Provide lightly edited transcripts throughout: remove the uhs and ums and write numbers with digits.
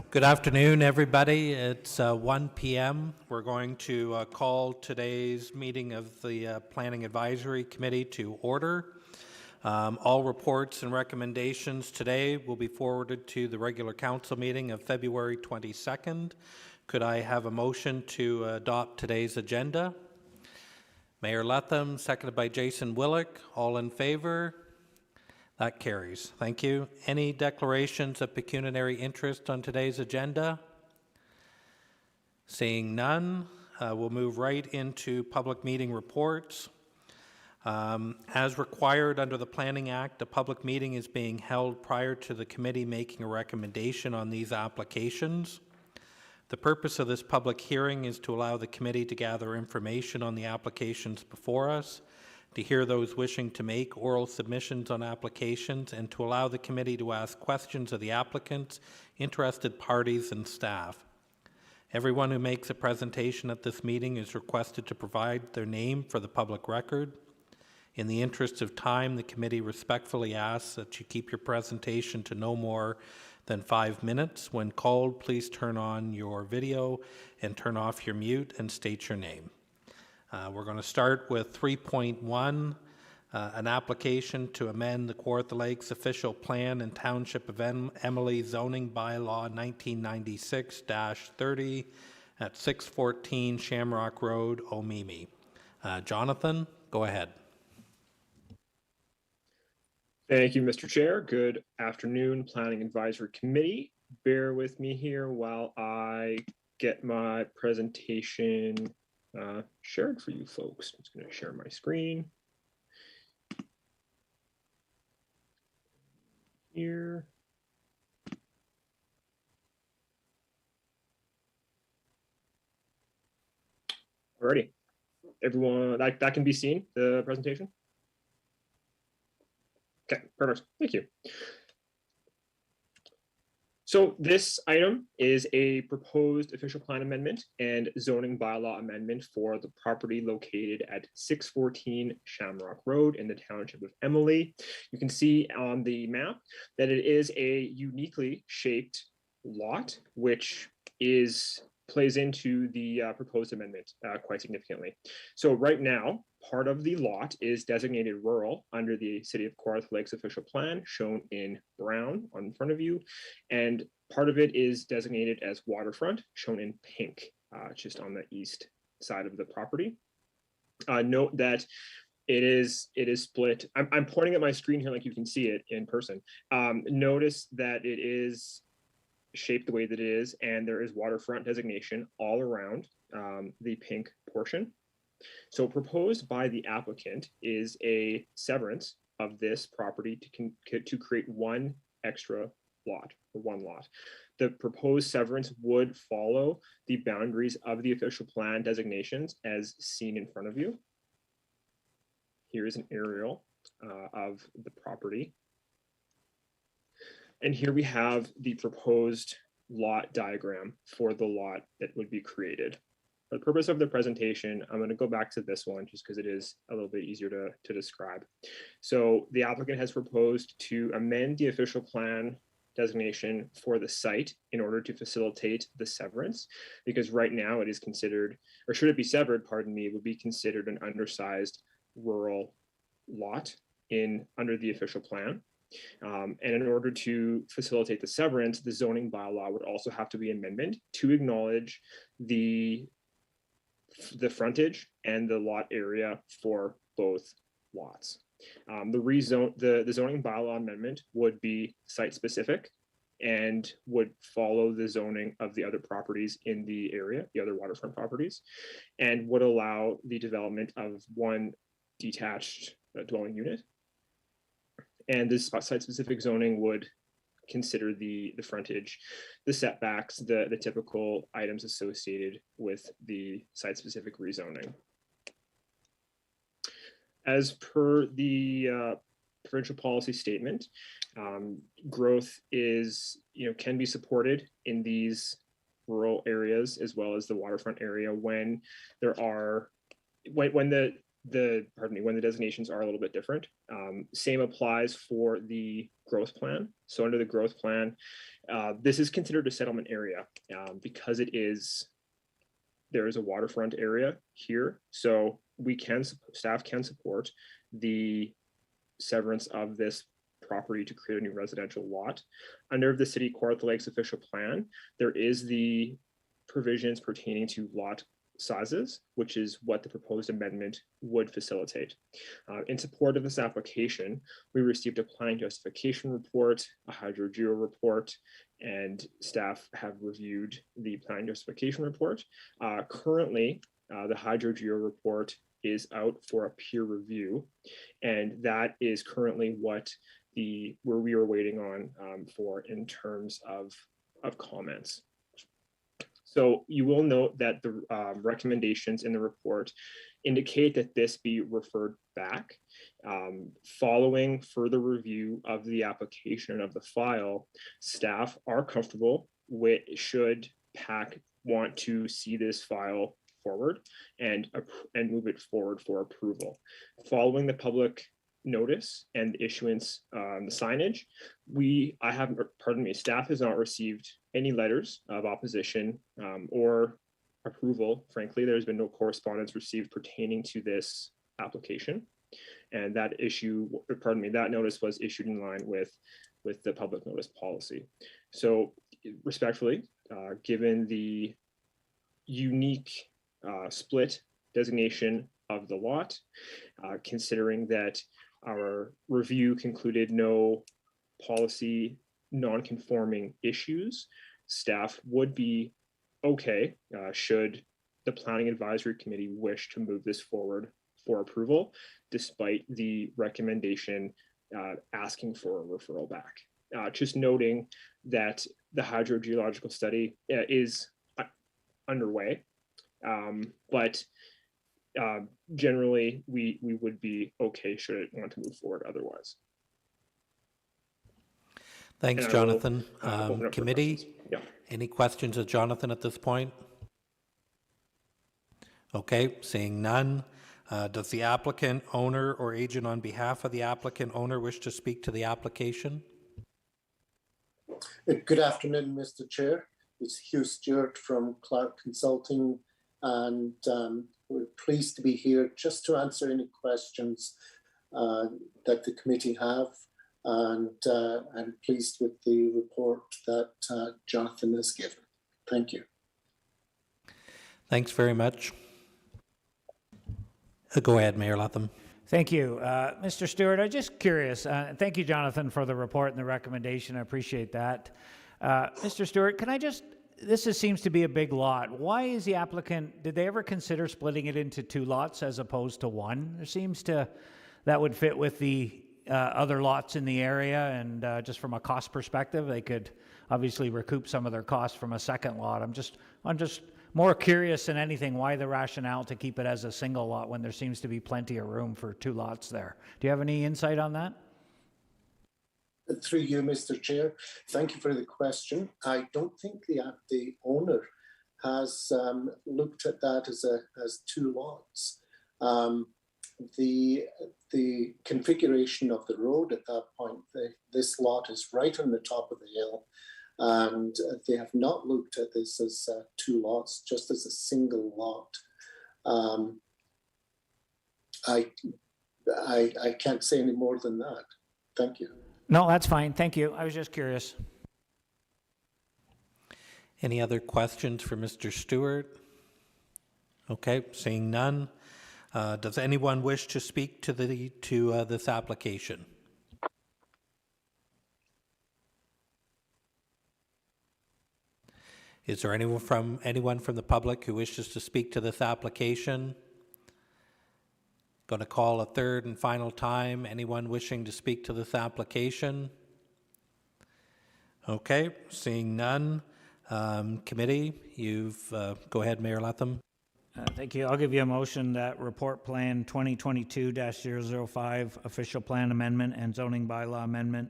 Good afternoon, everybody. It's 1 p.m. We're going to call today's meeting of the Planning Advisory Committee to order. All reports and recommendations today will be forwarded to the regular council meeting of February 22nd. Could I have a motion to adopt today's agenda? Mayor Letham, seconded by Jason Willick. All in favor? That carries. Thank you. Any declarations of pecuniary interest on today's agenda? Seeing none, we'll move right into public meeting reports. As required under the Planning Act, a public meeting is being held prior to the committee making a recommendation on these applications. The purpose of this public hearing is to allow the committee to gather information on the applications before us, to hear those wishing to make oral submissions on applications, and to allow the committee to ask questions of the applicants, interested parties, and staff. Everyone who makes a presentation at this meeting is requested to provide their name for the public record. In the interest of time, the committee respectfully asks that you keep your presentation to no more than 5 minutes. When called, please turn on your video and turn off your mute and state your name. We're going to start with 3.1, an application to amend the Kawartha Lakes official plan and Township of Emily zoning bylaw 1996-30 at 614 Shamrock Road, Omemee. Jonathan, go ahead. Thank you, Mr. Chair. Good afternoon, Planning Advisory Committee. Bear with me here while I get my presentation shared for you folks. I'm just going to share my screen here. Alrighty, everyone, that can be seen, the presentation? Okay, perfect. Thank you. So this item is a proposed official plan amendment and zoning bylaw amendment for the property located at 614 Shamrock Road in the Township of Emily. You can see on the map that it is a uniquely shaped lot, which plays into the proposed amendment quite significantly. So right now, part of the lot is designated rural under the City of Kawartha Lakes official plan, shown in brown on front of you, and part of it is designated as waterfront, shown in pink, just on the east side of the property. Note that it is split. I'm pointing at my screen here like you can see it in person. Notice that it is shaped the way that it is, and there is waterfront designation all around the pink portion. So proposed by the applicant is a severance of this property to create one extra lot, or one lot. The proposed severance would follow the boundaries of the official plan designations as seen in front of you. Here is an aerial of the property. And here we have the proposed lot diagram for the lot that would be created. For the purpose of the presentation, I'm going to go back to this one just because it is a little bit easier to describe. So the applicant has proposed to amend the official plan designation for the site in order to facilitate the severance, because right now it is considered, or should it be severed, pardon me, would be considered an undersized rural lot under the official plan. And in order to facilitate the severance, the zoning bylaw would also have to be amended to acknowledge the frontage and the lot area for both lots. The zoning bylaw amendment would be site specific and would follow the zoning of the other properties in the area, the other waterfront properties, and would allow the development of one detached dwelling unit. And this site-specific zoning would consider the frontage, the setbacks, the typical items associated with the site-specific rezoning. As per the provincial policy statement, growth can be supported in these rural areas as well as the waterfront area when the when the designations are a little bit different. Same applies for the growth plan. So under the growth plan, this is considered a settlement area because there is a waterfront area here. So staff can support the severance of this property to create a new residential lot. Under the City Kawartha Lakes official plan, there is the provisions pertaining to lot sizes, which is what the proposed amendment would facilitate. In support of this application, we received a planning justification report, a hydrogeo report, and staff have reviewed the planning justification report. Currently, the hydrogeo report is out for a peer review, and that is currently where we are waiting on for in terms of comments. So you will note that the recommendations in the report indicate that this be referred back. Following further review of the application and of the file, staff are comfortable with should PAC want to see this file forward and move it forward for approval. Following the public notice and issuance the signage, staff has not received any letters of opposition or approval. Frankly, there's been no correspondence received pertaining to this application, and that notice was issued in line with the public notice policy. So respectfully, given the unique split designation of the lot, considering that our review concluded no policy non-conforming issues, staff would be okay should the Planning Advisory Committee wish to move this forward for approval, despite the recommendation asking for a referral back. Just noting that the hydrogeological study is underway, but generally we would be okay should it want to move forward otherwise. Thanks, Jonathan. Committee, any questions of Jonathan at this point? Okay, seeing none. Does the applicant, owner, or agent on behalf of the applicant, owner wish to speak to the application? Good afternoon, Mr. Chair. It's Hugh Stewart from Clark Consulting, and we're pleased to be here just to answer any questions that the committee have, and I'm pleased with the report that Jonathan has given. Thank you. Thanks very much. Go ahead, Mayor Latham. Thank you. Mr. Stewart, I'm just curious. Thank you, Jonathan, for the report and the recommendation. I appreciate that. Mr. Stewart, this seems to be a big lot. Why is the applicant, did they ever consider splitting it into two lots as opposed to one? There seems that would fit with the other lots in the area, and just from a cost perspective, they could obviously recoup some of their costs from a second lot. I'm just more curious than anything why the rationale to keep it as a single lot when there seems to be plenty of room for two lots there. Do you have any insight on that? Through you, Mr. Chair. Thank you for the question. I don't think the owner has looked at that as two lots. The configuration of the road at that point, this lot is right on the top of the hill, and they have not looked at this as two lots, just as a single lot. I can't say any more than that. Thank you. No, that's fine. Thank you. I was just curious. Any other questions for Mr. Stewart? Okay, seeing none. Does anyone wish to speak to this application? Is there anyone from the public who wishes to speak to this application? Going to call a third and final time. Anyone wishing to speak to this application? Okay, seeing none. Committee, go ahead, Mayor Latham. Thank you. I'll give you a motion that report plan 2022-005 official plan amendment and zoning bylaw amendment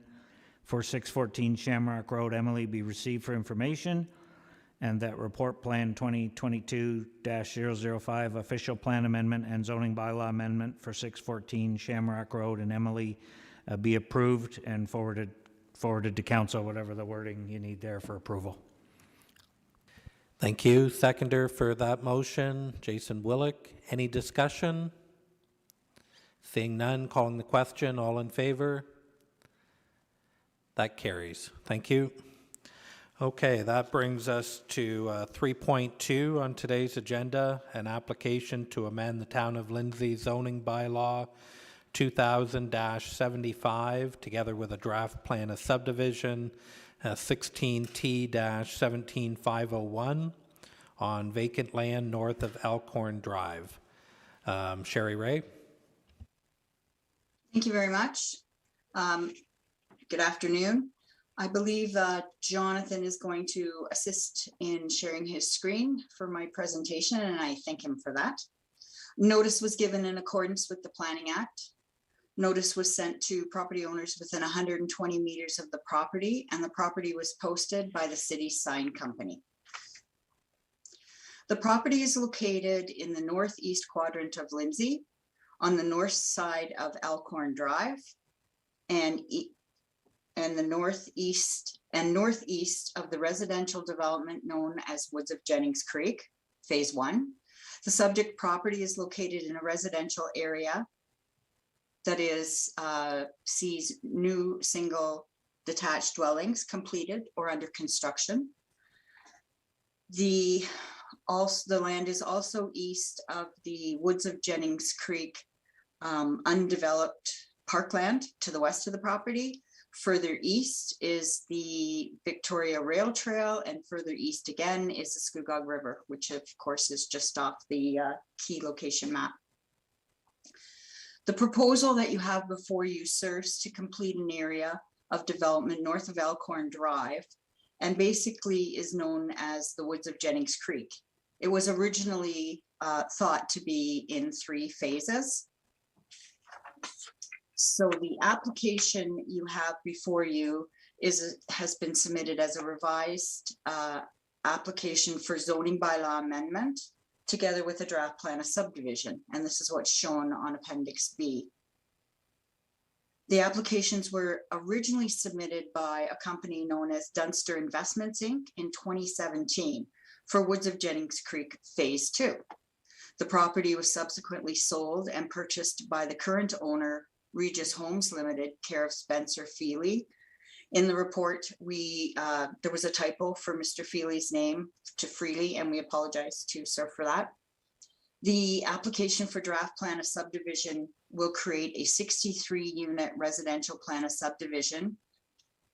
for 614 Shamrock Road, Emily, be received for information, and that report plan 2022-005 official plan amendment and zoning bylaw amendment for 614 Shamrock Road and Emily be approved and forwarded to council, whatever the wording you need there for approval. Thank you. Seconder for that motion, Jason Willick. Any discussion? Seeing none, calling the question. All in favor? That carries. Thank you. Okay, that brings us to 3.2 on today's agenda, an application to amend the Town of Lindsay zoning bylaw 2000-75, together with a draft plan of subdivision 16T-17501 on vacant land north of Elkhorn Drive. Sherry Ray. Thank you very much. Good afternoon. I believe Jonathan is going to assist in sharing his screen for my presentation, and I thank him for that. Notice was given in accordance with the Planning Act. Notice was sent to property owners within 120 meters of the property, and the property was posted by the city sign company. The property is located in the northeast quadrant of Lindsay, on the north side of Elkhorn Drive, and the northeast of the residential development known as Woods of Jennings Creek, Phase 1. The subject property is located in a residential area that is sees new single detached dwellings completed or under construction. The land is also east of the Woods of Jennings Creek undeveloped parkland to the west of the property. Further east is the Victoria Rail Trail, and further east again is the Scugog River, which of course is just off the key location map. The proposal that you have before you serves to complete an area of development north of Elkhorn Drive, and basically is known as the Woods of Jennings Creek. It was originally thought to be in 3 phases. So the application you have before you has been submitted as a revised application for zoning bylaw amendment, together with a draft plan of subdivision. And this is what's shown on Appendix B. The applications were originally submitted by a company known as Dunster Investments, Inc. in 2017 for Woods of Jennings Creek Phase 2. The property was subsequently sold and purchased by the current owner, Regis Homes Limited, care of Spencer Feely. In the report, there was a typo for Mr. Feely's name to Freely, and we apologize to sir for that. The application for draft plan of subdivision will create a 63-unit residential plan of subdivision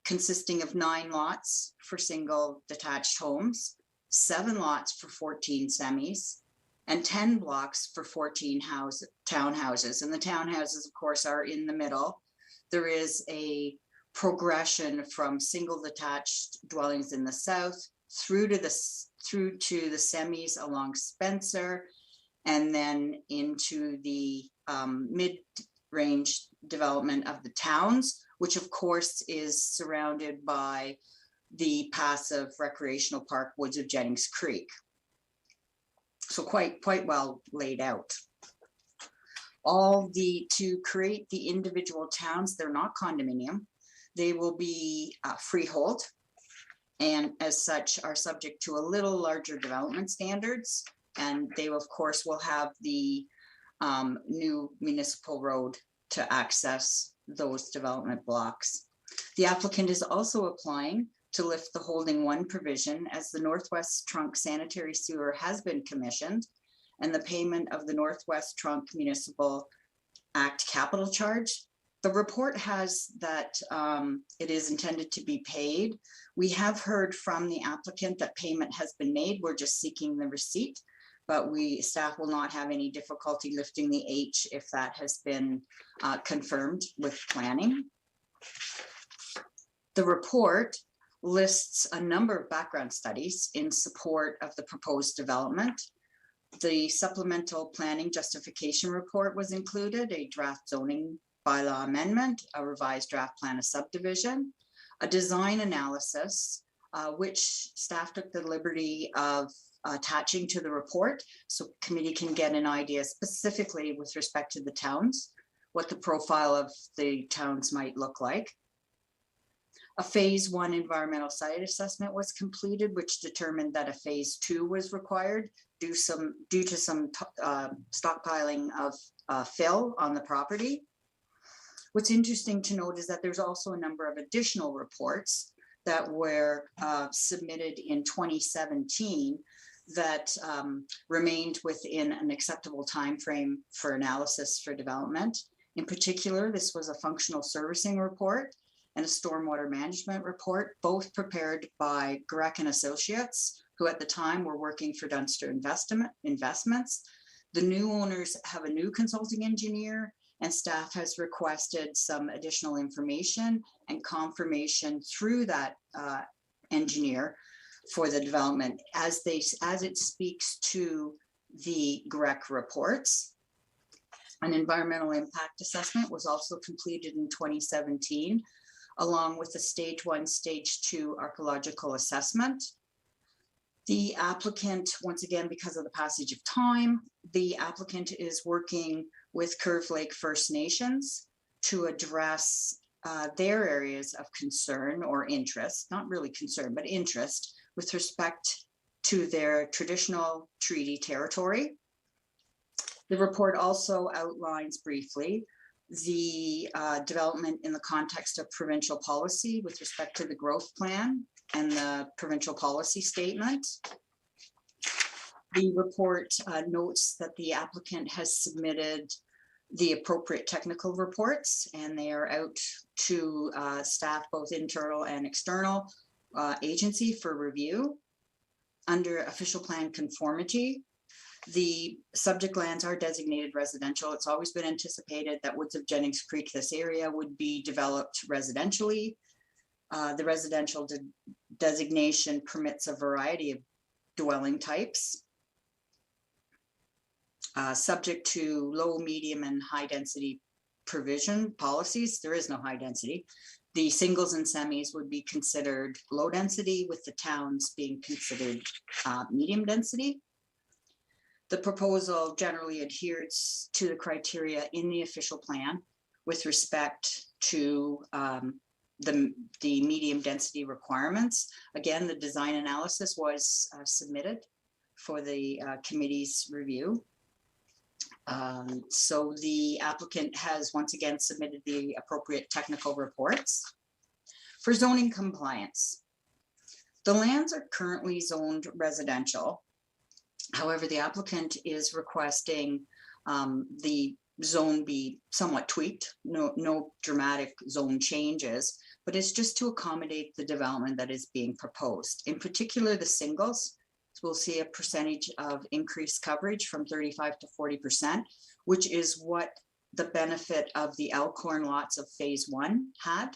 consisting of 9 lots for single detached homes, 7 lots for 14 semis, and 10 blocks for 14 townhouses. And the townhouses, of course, are in the middle. There is a progression from single detached dwellings in the south through to the semis along Spencer, and then into the mid-range development of the towns, which of course is surrounded by the passive recreational park Woods of Jennings Creek. So quite well laid out. To create the individual towns, they're not condominium. They will be freehold, and as such are subject to a little larger development standards. And they of course will have the new municipal road to access those development blocks. The applicant is also applying to lift the holding 1 provision, as the Northwest Trunk Sanitary Sewer has been commissioned, and the payment of the Northwest Trunk Municipal Act capital charge. The report has that it is intended to be paid. We have heard from the applicant that payment has been made. We're just seeking the receipt, but staff will not have any difficulty lifting the H if that has been confirmed with planning. The report lists a number of background studies in support of the proposed development. The supplemental planning justification report was included, a draft zoning bylaw amendment, a revised draft plan of subdivision, a design analysis, which staff took the liberty of attaching to the report, so committee can get an idea specifically with respect to the towns, what the profile of the towns might look like. A phase 1 environmental site assessment was completed, which determined that a phase 2 was required due to some stockpiling of fill on the property. What's interesting to note is that there's also a number of additional reports that were submitted in 2017 that remained within an acceptable time frame for analysis for development. In particular, this was a functional servicing report and a stormwater management report, both prepared by Grech and Associates, who at the time were working for Dunster Investments. The new owners have a new consulting engineer, and staff has requested some additional information and confirmation through that engineer for the development as it speaks to the Grech reports. An environmental impact assessment was also completed in 2017, along with the stage 1, stage 2 archaeological assessment. The applicant, once again, because of the passage of time, the applicant is working with Curve Lake First Nations to address their areas of concern or interest, not really concern, but interest with respect to their traditional treaty territory. The report also outlines briefly the development in the context of provincial policy with respect to the growth plan and the provincial policy statement. The report notes that the applicant has submitted the appropriate technical reports, and they are out to staff, both internal and external agency, for review. Under official plan conformity, the subject lands are designated residential. It's always been anticipated that Woods of Jennings Creek, this area, would be developed residentially. The residential designation permits a variety of dwelling types, subject to low, medium, and high density provision policies. There is no high density. The singles and semis would be considered low density, with the towns being considered medium density. The proposal generally adheres to the criteria in the official plan with respect to the medium density requirements. Again, the design analysis was submitted for the committee's review. So the applicant has once again submitted the appropriate technical reports. For zoning compliance, the lands are currently zoned residential. However, the applicant is requesting the zone be somewhat tweaked, no dramatic zone changes, but it's just to accommodate the development that is being proposed. In particular, the singles will see a percentage of increased coverage from 35 to 40%, which is what the benefit of the Elkhorn lots of phase 1 had.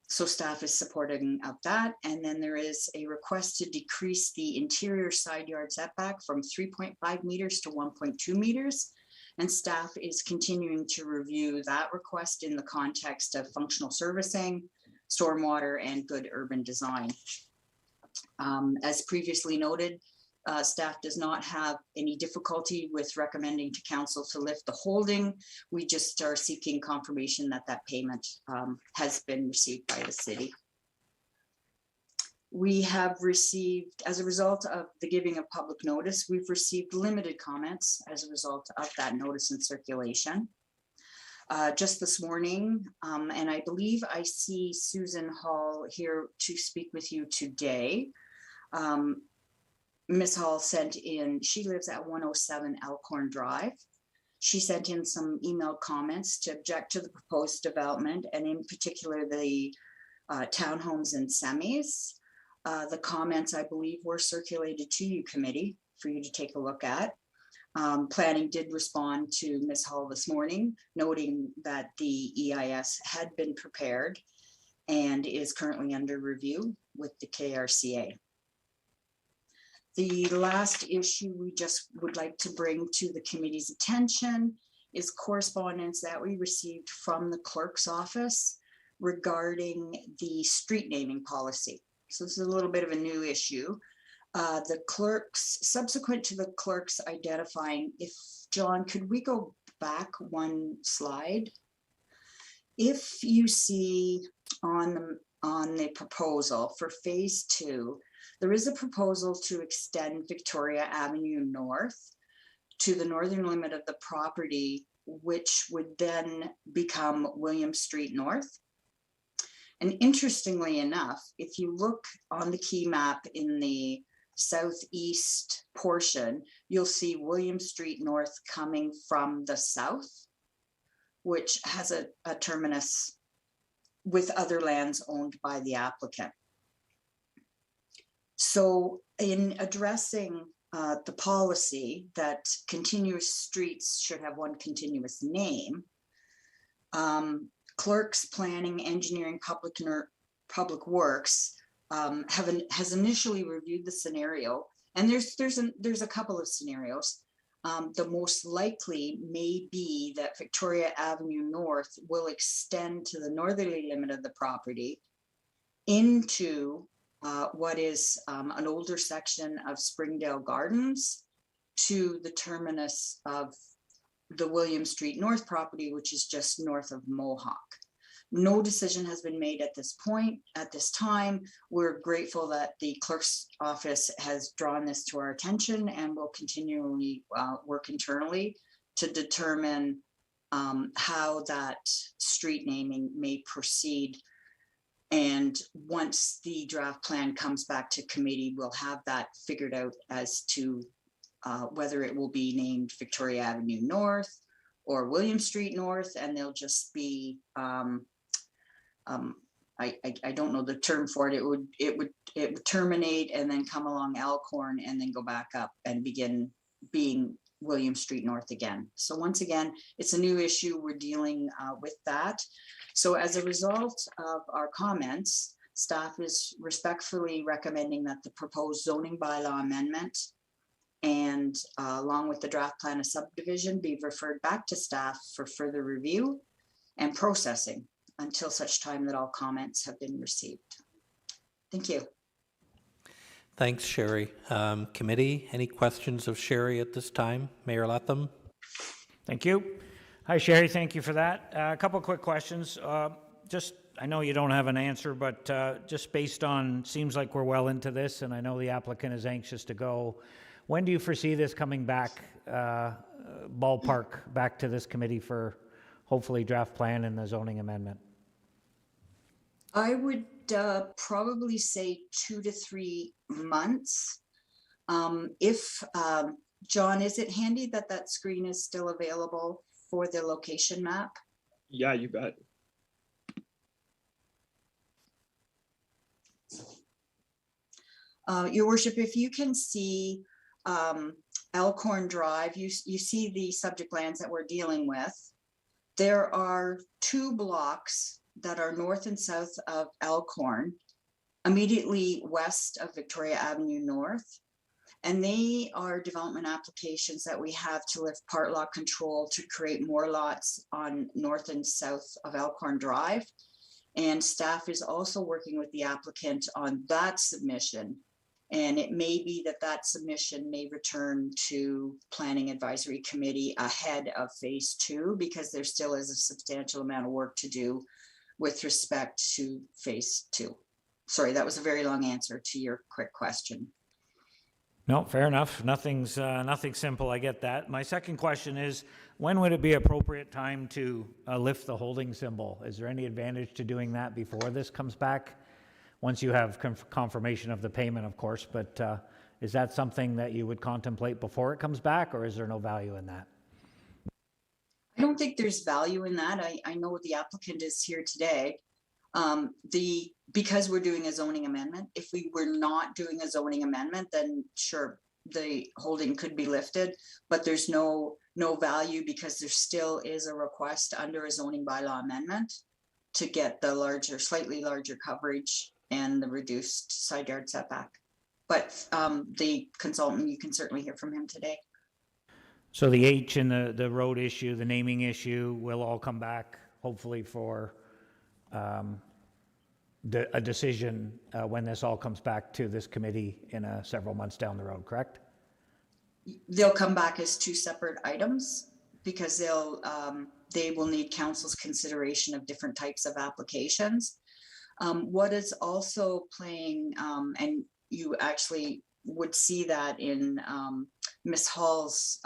So staff is supporting of that. And then there is a request to decrease the interior side yard setback from 3.5 meters to 1.2 meters. And staff is continuing to review that request in the context of functional servicing, stormwater, and good urban design. As previously noted, staff does not have any difficulty with recommending to council to lift the holding. We just are seeking confirmation that that payment has been received by the city. We have received, as a result of the giving of public notice, we've received limited comments as a result of that notice in circulation. Just this morning, and I believe I see Susan Hall here to speak with you today. Ms. Hall sent in, she lives at 107 Elkhorn Drive. She sent in some emailed comments to object to the proposed development, and in particular the townhomes and semis. The comments, I believe, were circulated to you, committee, for you to take a look at. Planning did respond to Ms. Hall this morning, noting that the EIS had been prepared and is currently under review with the KRCA. The last issue we just would like to bring to the committee's attention is correspondence that we received from the clerk's office regarding the street naming policy. So this is a little bit of a new issue. The clerks, subsequent to the clerks identifying, if John, could we go back one slide? If you see on the proposal for phase 2, there is a proposal to extend Victoria Avenue North to the northern limit of the property, which would then become William Street North. And interestingly enough, if you look on the key map in the southeast portion, you'll see William Street North coming from the south, which has a terminus with other lands owned by the applicant. So in addressing the policy that continuous streets should have one continuous name, clerks, planning, engineering, public works has initially reviewed the scenario, and there's a couple of scenarios. The most likely may be that Victoria Avenue North will extend to the northerly limit of the property into what is an older section of Springdale Gardens to the terminus of the William Street North property, which is just north of Mohawk. No decision has been made at this point. At this time, we're grateful that the clerk's office has drawn this to our attention, and will continually work internally to determine how that street naming may proceed. And once the draft plan comes back to committee, we'll have that figured out as to whether it will be named Victoria Avenue North or William Street North, and they'll just be I don't know the term for it. It would terminate and then come along Elkhorn and then go back up and begin being William Street North again. So once again, it's a new issue. We're dealing with that. So as a result of our comments, staff is respectfully recommending that the proposed zoning bylaw amendment and along with the draft plan of subdivision be referred back to staff for further review and processing until such time that all comments have been received. Thank you. Thanks, Sherry. Committee, any questions of Sherry at this time? Mayor Latham? Thank you. Hi, Sherry. Thank you for that. A couple quick questions. I know you don't have an answer, but just based on, seems like we're well into this, and I know the applicant is anxious to go. When do you foresee this coming back, ballpark, back to this committee for hopefully draft plan and the zoning amendment? I would probably say 2 to 3 months. If John, is it handy that that screen is still available for the location map? Yeah, you bet. Your worship, if you can see Elkhorn Drive, you see the subject lands that we're dealing with. There are 2 blocks that are north and south of Elkhorn, immediately west of Victoria Avenue North. And they are development applications that we have to lift part lot control to create more lots on north and south of Elkhorn Drive. And staff is also working with the applicant on that submission. And it may be that that submission may return to Planning Advisory Committee ahead of phase 2, because there still is a substantial amount of work to do with respect to phase 2. Sorry, that was a very long answer to your quick question. No, fair enough. Nothing simple. I get that. My second question is, when would it be appropriate time to lift the holding symbol? Is there any advantage to doing that before this comes back? Once you have confirmation of the payment, of course, but is that something that you would contemplate before it comes back, or is there no value in that? I don't think there's value in that. I know the applicant is here today. Because we're doing a zoning amendment, if we were not doing a zoning amendment, then sure, the holding could be lifted, but there's no value because there still is a request under a zoning bylaw amendment to get the slightly larger coverage and the reduced side yard setback. But the consultant, you can certainly hear from him today. So the H and the road issue, the naming issue will all come back hopefully for a decision when this all comes back to this committee in several months down the road, correct? They'll come back as two separate items because they will need council's consideration of different types of applications. What is also playing, and you actually would see that in Ms. Hall's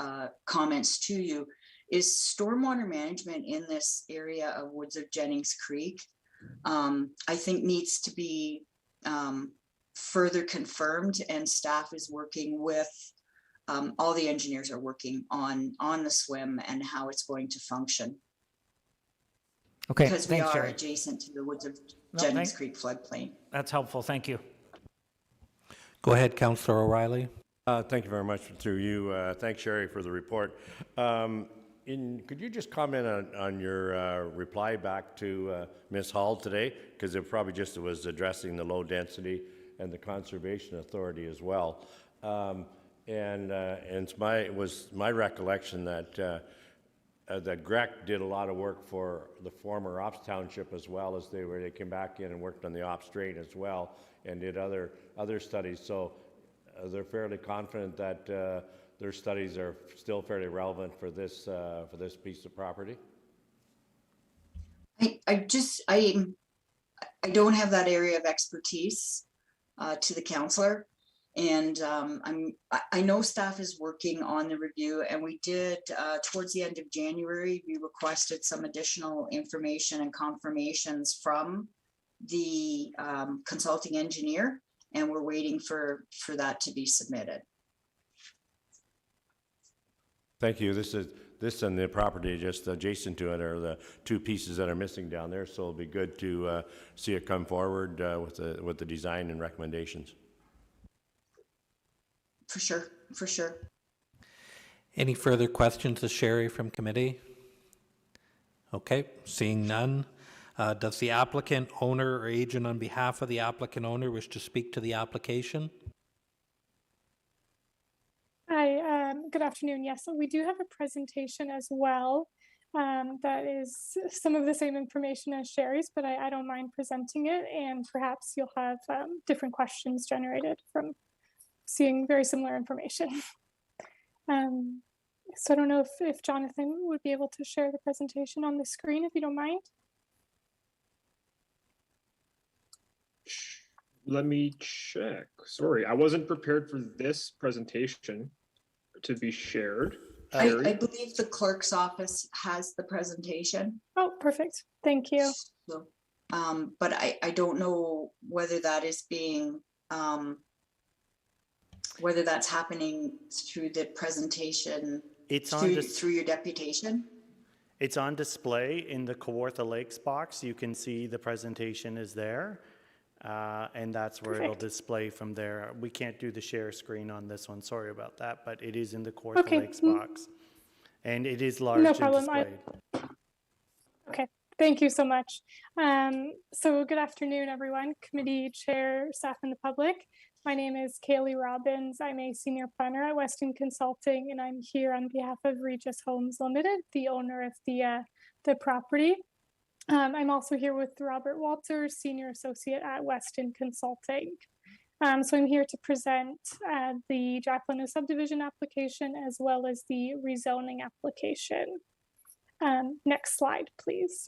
comments to you, is stormwater management in this area of Woods of Jennings Creek. I think needs to be further confirmed, and staff is working with, all the engineers are working on the swim and how it's going to function. Okay, Because we thanks, are Sherry. adjacent to the Woods of No, Jennings Creek floodplain. That's helpful, thank you. Go ahead, Councillor O'Reilly. Thank you very much through you. Thanks, Sherry, for the report. Could you just comment on your reply back to Ms. Hall today? Because it probably just was addressing the low density and the Conservation Authority as well. It was my recollection that that Grec did a lot of work for the former Ops Township as well, as they came back in and worked on the Ops drain as well and did other studies. So they're fairly confident that their studies are still fairly relevant for this piece of property. I don't have that area of expertise to the councillor. And I know staff is working on the review, and we did towards the end of January, we requested some additional information and confirmations from the consulting engineer, and we're waiting for that to be submitted. Thank you. This and the property just adjacent to it are the two pieces that are missing down there. So it'll be good to see it come forward with the design and recommendations. For sure. Any further questions to Sherry from committee? Okay, seeing none. Does the applicant, owner, or agent on behalf of the applicant owner wish to speak to the application? Hi, good afternoon. Yes, so we do have a presentation as well that is some of the same information as Sherry's, but I don't mind presenting it, and perhaps you'll have different questions generated from seeing very similar information. So I don't know if Jonathan would be able to share the presentation on the screen, if you don't mind. Let me check. Sorry, I wasn't prepared for this presentation to be shared. I Sherry? believe the clerk's office has the presentation. Oh, perfect. Thank you. So, but I don't know whether that is being, whether that's happening through the presentation, It's on through your deputation. It's on display in the Kawartha Lakes box. You can see the presentation is there, and that's where it'll display from there. We can't do the share screen on this one. Sorry about that, but it is in the Kawartha Lakes box, and it is large No and problem. displayed. Okay, thank you so much. So good afternoon, everyone, committee chair, staff, and the public. My name is Kaylee Robbins. I'm a senior planner at Weston Consulting, and I'm here on behalf of Regis Homes Limited, the owner of the property. I'm also here with Robert Walters, senior associate at Weston Consulting. So I'm here to present the draft plan of subdivision application as well as the rezoning application. Next slide, please.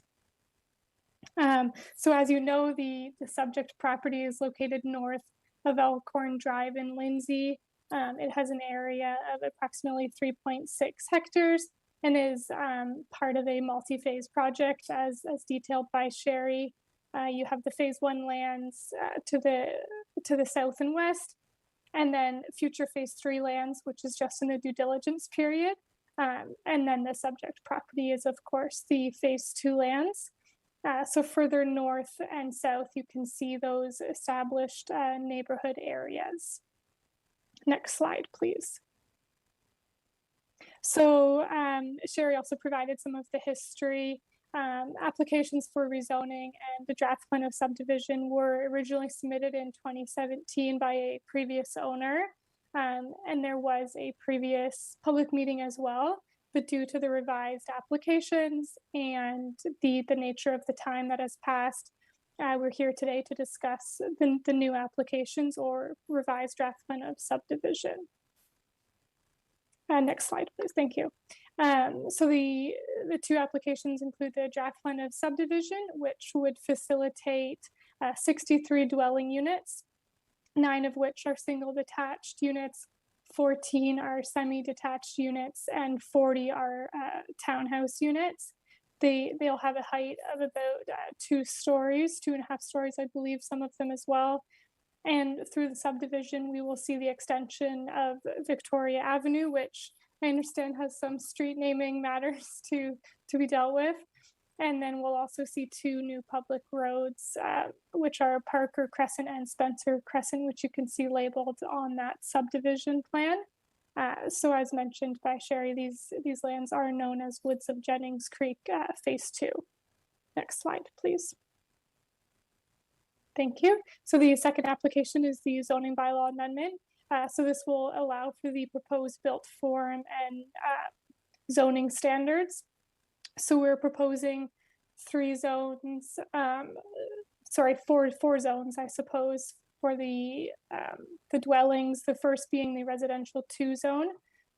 So as you know, the subject property is located north of Elkhorn Drive in Lindsay. It has an area of approximately 3.6 hectares and is part of a multi-phase project as detailed by Sherry. You have the phase 1 lands to the south and west, and then future phase 3 lands, which is just in the due diligence period. And then the subject property is, of course, the phase 2 lands. So further north and south, you can see those established neighborhood areas. Next slide, please. So Sherry also provided some of the history. Applications for rezoning and the draft plan of subdivision were originally submitted in 2017 by a previous owner. And there was a previous public meeting as well. But due to the revised applications and the nature of the time that has passed, we're here today to discuss the new applications or revised draft plan of subdivision. Next slide, please. Thank you. So the two applications include the draft plan of subdivision, which would facilitate 63 dwelling units, 9 of which are single detached units, 14 are semi-detached units, and 40 are townhouse units. They'll have a height of about 2 stories, 2.5 stories, I believe, some of them as well. And through the subdivision, we will see the extension of Victoria Avenue, which I understand has some street naming matters to be dealt with. And then we'll also see 2 new public roads, which are Parker Crescent and Spencer Crescent, which you can see labeled on that subdivision plan. So as mentioned by Sherry, these lands are known as Woods of Jennings Creek Phase 2. Next slide, please. Thank you. So the second application is the zoning bylaw amendment. So this will allow for the proposed built form and zoning standards. So we're proposing 3 zones, four zones, I suppose, for the dwellings. The first being the residential 2 zone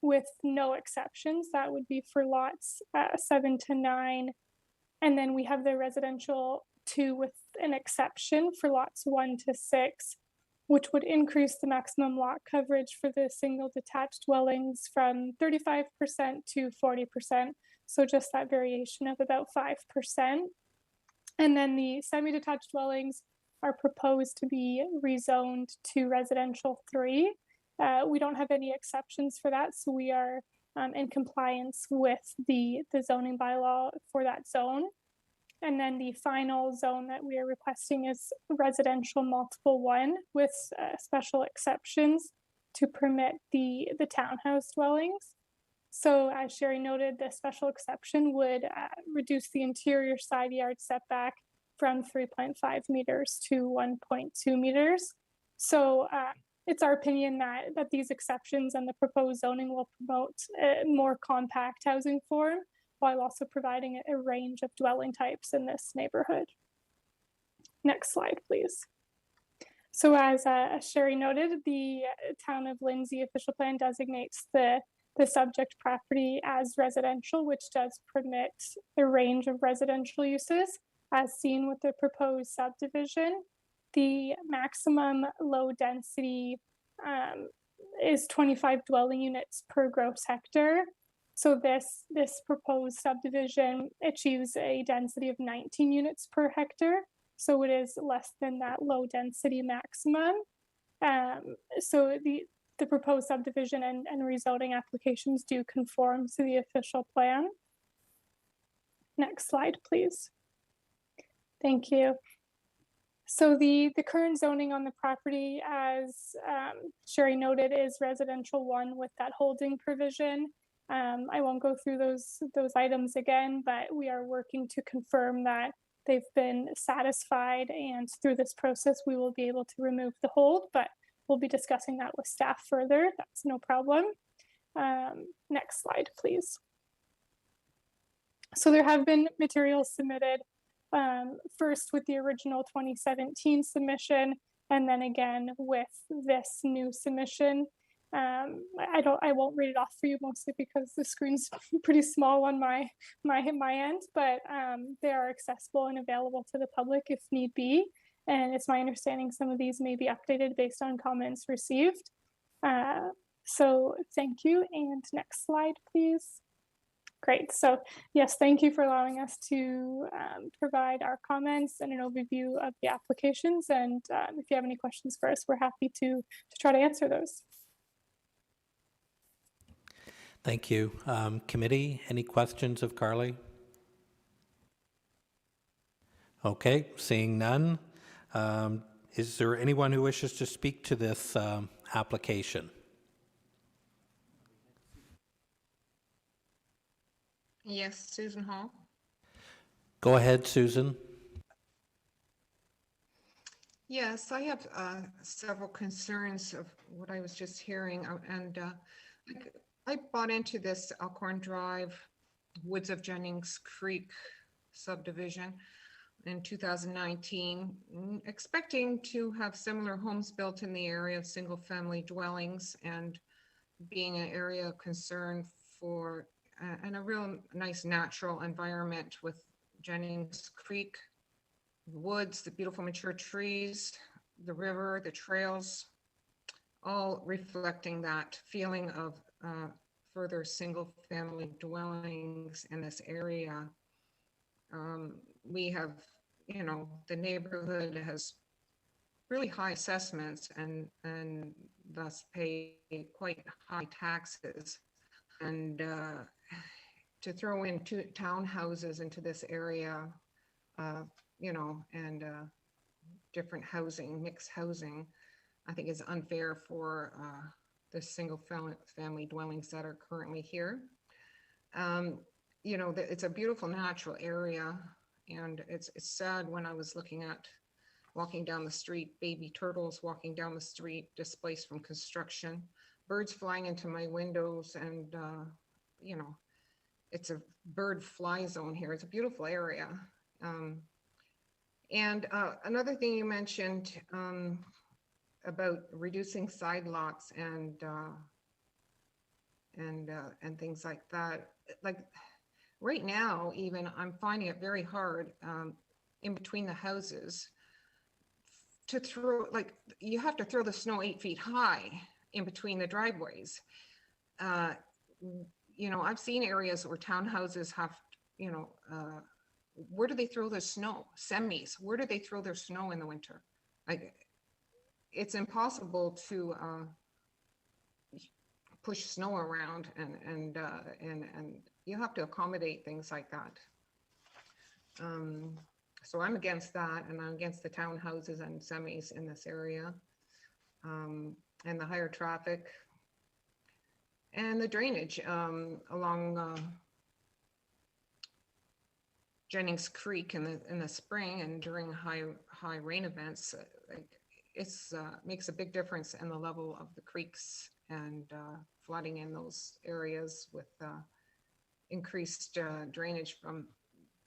with no exceptions. That would be for lots 7 to 9. And then we have the residential 2 with an exception for lots 1 to 6, which would increase the maximum lot coverage for the single detached dwellings from 35% to 40%. So just that variation of about 5%. And then the semi-detached dwellings are proposed to be rezoned to residential 3. We don't have any exceptions for that, so we are in compliance with the zoning bylaw for that zone. And then the final zone that we are requesting is residential multiple 1 with special exceptions to permit the townhouse dwellings. So as Sherry noted, the special exception would reduce the interior side yard setback from 3.5 meters to 1.2 meters. So it's our opinion that these exceptions and the proposed zoning will promote a more compact housing form, while also providing a range of dwelling types in this neighborhood. Next slide, please. So as Sherry noted, the Town of Lindsay official plan designates the subject property as residential, which does permit a range of residential uses, as seen with the proposed subdivision. The maximum low density is 25 dwelling units per gross hectare. So this proposed subdivision achieves a density of 19 units per hectare. So it is less than that low density maximum. So the proposed subdivision and rezoning applications do conform to the official plan. Next slide, please. Thank you. So the current zoning on the property, as Sherry noted, is residential 1 with that holding provision. I won't go through those items again, but we are working to confirm that they've been satisfied, and through this process we will be able to remove the hold, but we'll be discussing that with staff further. That's no problem. Next slide, please. So there have been materials submitted, first with the original 2017 submission, and then again with this new submission. I won't read it off for you, mostly because the screen's pretty small on my end, but they are accessible and available to the public if need be. And it's my understanding some of these may be updated based on comments received. So thank you. And next slide, please. Great. So yes, thank you for allowing us to provide our comments and an overview of the applications. And if you have any questions for us, we're happy to try to answer those. Thank you. Committee, any questions of Carly? Okay, seeing none. Is there anyone who wishes to speak to this application? Yes, Susan Hall. Go ahead, Susan. Yes, I have several concerns of what I was just hearing, and I bought into this Elkhorn Drive, Woods of Jennings Creek subdivision. in 2019, expecting to have similar homes built in the area of single-family dwellings, and being an area of concern for and a real nice natural environment with Jennings Creek, woods, the beautiful mature trees, the river, the trails, all reflecting that feeling of further single-family dwellings in this area. We have, you know, the neighborhood has really high assessments and thus pay quite high taxes. And to throw in two townhouses into this area, you know, and different housing, mixed housing, I think is unfair for the single family dwellings that are currently here. You know, it's a beautiful natural area, and it's sad when I was walking down the street, baby turtles walking down the street, displaced from construction, birds flying into my windows, and you know, it's a bird fly zone here. It's a beautiful area. And another thing you mentioned about reducing side lots and things like that. Like right now, even I'm finding it very hard in between the houses to throw, like you have to throw the snow 8 feet high in between the driveways. You know, I've seen areas where townhouses have, you know, where do they throw their snow? Semis, where do they throw their snow in the winter? Like, it's impossible to push snow around, and you have to accommodate things like that. So I'm against that, and I'm against the townhouses and semis in this area, and the higher traffic and the drainage along Jennings Creek in the spring and during high rain events. Like, it's makes a big difference in the level of the creeks and flooding in those areas with increased drainage from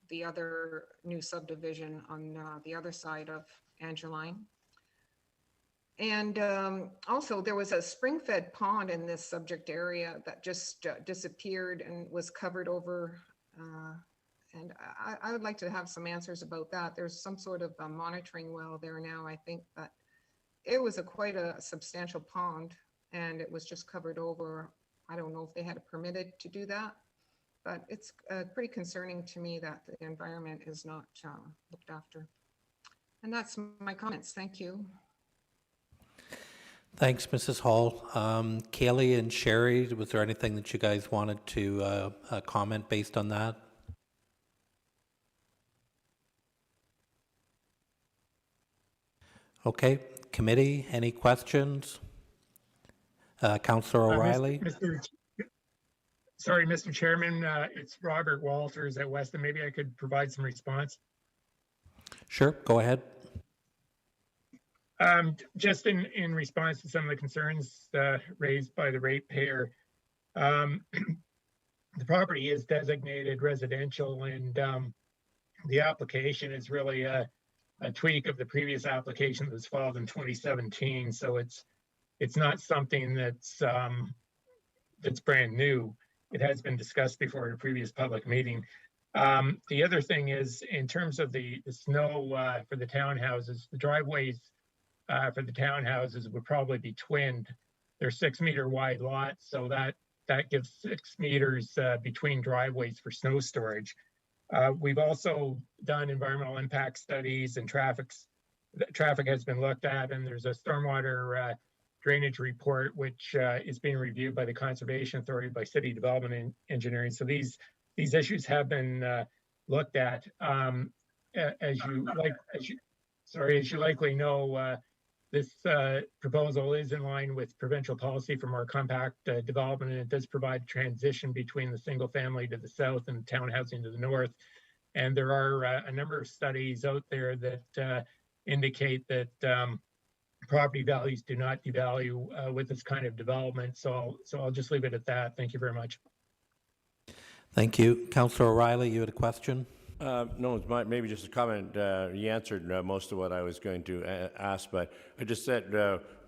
the other new subdivision on the other side of Angeline. And also there was a spring-fed pond in this subject area that just disappeared and was covered over. And I would like to have some answers about that. There's some sort of a monitoring well there now. I think that it was quite a substantial pond, and it was just covered over. I don't know if they had permitted to do that, but it's pretty concerning to me that the environment is not looked after. And that's my comments. Thank you. Thanks, Mrs. Hall. Kaylee and Sherry, was there anything that you guys wanted to comment based on that? Okay, committee, any questions? Councillor O'Reilly? Sorry, Mr. Chairman, it's Robert Walters at Weston. Maybe I could provide some response. Sure, go ahead. Just in response to some of the concerns raised by the ratepayer, the property is designated residential, and the application is really a tweak of the previous application that was filed in 2017. So it's not something that's brand new. It has been discussed before at a previous public meeting. The other thing is, in terms of the snow for the townhouses, the driveways for the townhouses would probably be twinned. They're 6 meter wide lots, so that gives 6 meters between driveways for snow storage. We've also done environmental impact studies, and traffic has been looked at, and there's a stormwater drainage report which is being reviewed by the Conservation Authority, by City Development and Engineering. So these issues have been looked at. As you likely know, this proposal is in line with provincial policy for more compact development, and it does provide transition between the single family to the south and town housing to the north. And there are a number of studies out there that indicate that property values do not devalue with this kind of development. So I'll just leave it at that. Thank you very much. Thank you. Councillor O'Reilly, you had a question? No, it's maybe just a comment. You answered most of what I was going to ask, but I just said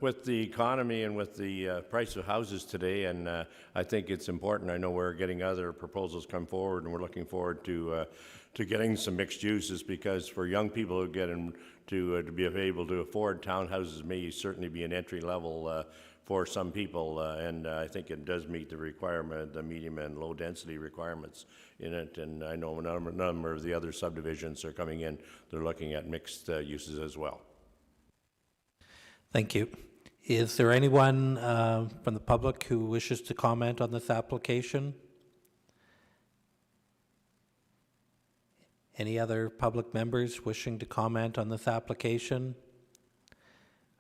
with the economy and with the price of houses today, and I think it's important. I know we're getting other proposals come forward, and we're looking forward to getting some mixed uses, because for young people who get in to be able to afford townhouses may certainly be an entry level for some people, and I think it does meet the requirement, the medium and low density requirements in it. And I know a number of the other subdivisions are coming in, they're looking at mixed uses as well. Thank you. Is there anyone from the public who wishes to comment on this application? Any other public members wishing to comment on this application?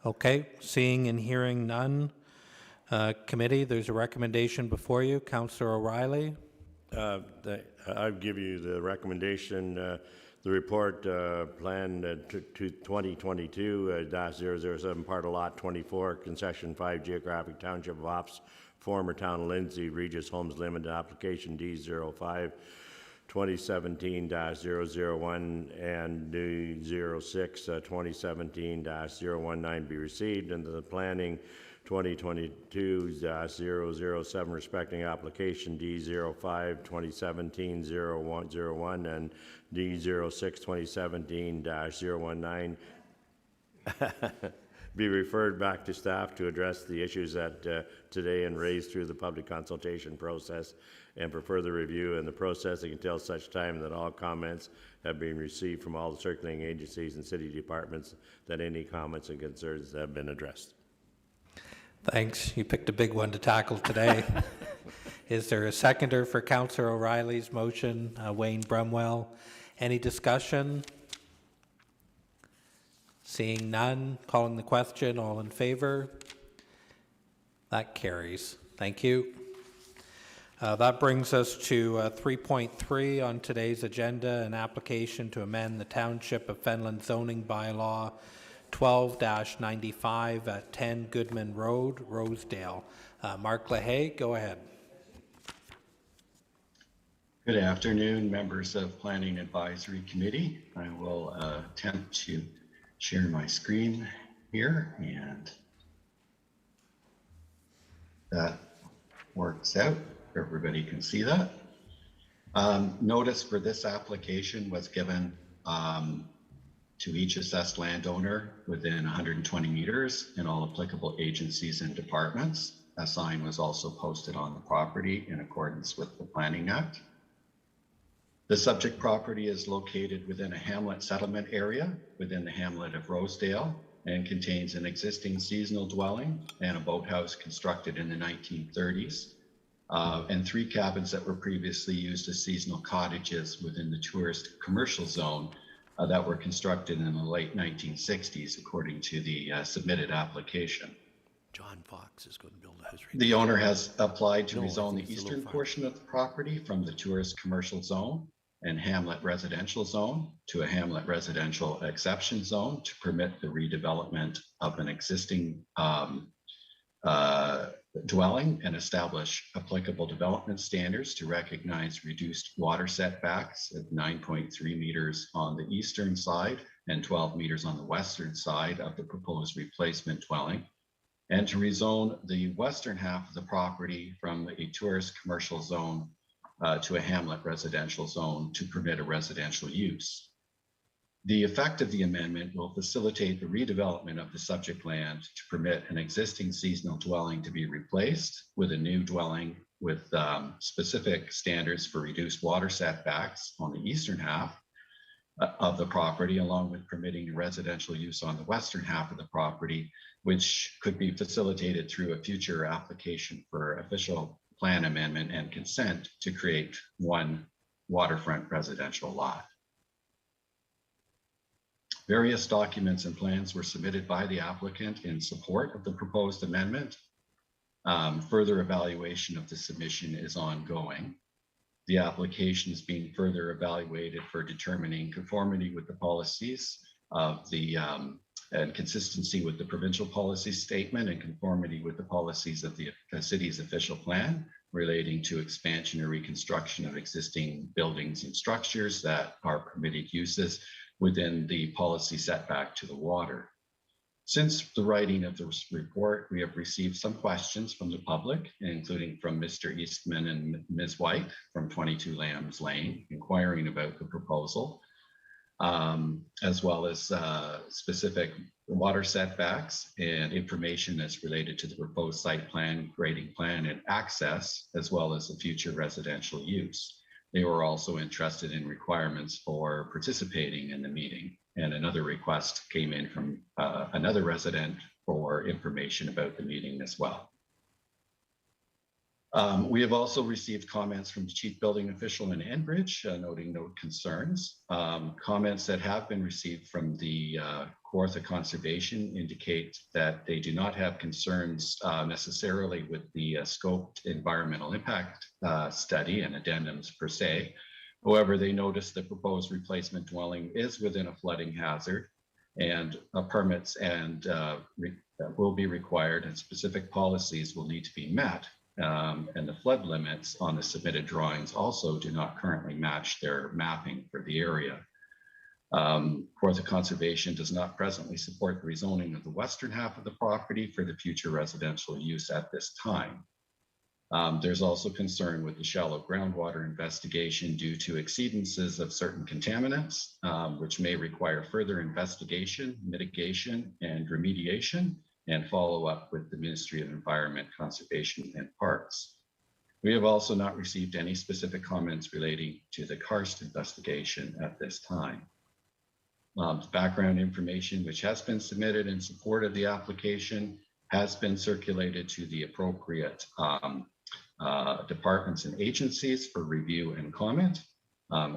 Okay, seeing and hearing none. Committee, there's a recommendation before you. Councillor O'Reilly. I'll give you the recommendation, the report plan to 2022-007, part of lot 24, concession 5, geographic township of Ops, former town of Lindsay, Regis Homes Limited, application D05, 2017-001 and D06, 2017-019 be received, and the planning 2022-007 respecting application D05 2017-0101 and D06 2017-019 be referred back to staff to address the issues that today and raised through the public consultation process, and for further review in the processing until such time that all comments have been received from all the circulating agencies and city departments, that any comments and concerns have been addressed. Thanks. You picked a big one to tackle today. Is there a seconder for Councillor O'Reilly's motion? Wayne Brumwell. Any discussion? Seeing none, calling the question, all in favor? That carries. Thank you. That brings us to 3.3 on today's agenda, an application to amend the Township of Fenland zoning bylaw 12-95 at 10 Goodman Road, Rosedale. Mark LaHaye, go ahead. Good afternoon, members of Planning Advisory Committee. I will attempt to share my screen here, and that works out. Everybody can see that. Notice for this application was given to each assessed landowner within 120 meters in all applicable agencies and departments. A sign was also posted on the property in accordance with the Planning Act. The subject property is located within a hamlet settlement area within the hamlet of Rosedale and contains an existing seasonal dwelling and a boathouse constructed in the 1930s, and 3 cabins that were previously used as seasonal cottages within the tourist commercial zone that were constructed in the late 1960s, according to the submitted application. John Fox is going to build a house. The owner has applied to rezone the eastern portion of the property from the tourist commercial zone and hamlet residential zone to a hamlet residential exception zone to permit the redevelopment of an existing dwelling and establish applicable development standards to recognize reduced water setbacks at 9.3 meters on the eastern side and 12 meters on the western side of the proposed replacement dwelling, and to rezone the western half of the property from a tourist commercial zone to a hamlet residential zone to permit a residential use. The effect of the amendment will facilitate the redevelopment of the subject land to permit an existing seasonal dwelling to be replaced with a new dwelling with specific standards for reduced water setbacks on the eastern half of the property, along with permitting residential use on the western half of the property, which could be facilitated through a future application for official plan amendment and consent to create one waterfront residential lot. Various documents and plans were submitted by the applicant in support of the proposed amendment. Further evaluation of the submission is ongoing. The application is being further evaluated for determining conformity with the policies of the and consistency with the provincial policy statement and conformity with the policies of the city's official plan relating to expansion or reconstruction of existing buildings and structures that are permitted uses within the policy setback to the water. Since the writing of this report, we have received some questions from the public, including from Mr. Eastman and Ms. White from 22 Lambs Lane, inquiring about the proposal, as well as specific water setbacks and information that's related to the proposed site plan, grading plan, and access, as well as the future residential use. They were also interested in requirements for participating in the meeting. And another request came in from another resident for information about the meeting as well. We have also received comments from the chief building official in Enbridge, noting no concerns. Comments that have been received from the Kawartha Conservation indicate that they do not have concerns necessarily with the scoped environmental impact study and addendums per se. However, they noticed the proposed replacement dwelling is within a flooding hazard, and permits and will be required, and specific policies will need to be met. And the flood limits on the submitted drawings also do not currently match their mapping for the area. Kawartha Conservation does not presently support the rezoning of the western half of the property for the future residential use at this time. There's also concern with the shallow groundwater investigation due to exceedances of certain contaminants, which may require further investigation, mitigation, and remediation, and follow up with the Ministry of Environment, Conservation, and Parks. We have also not received any specific comments relating to the karst investigation at this time. Background information which has been submitted in support of the application has been circulated to the appropriate departments and agencies for review and comment.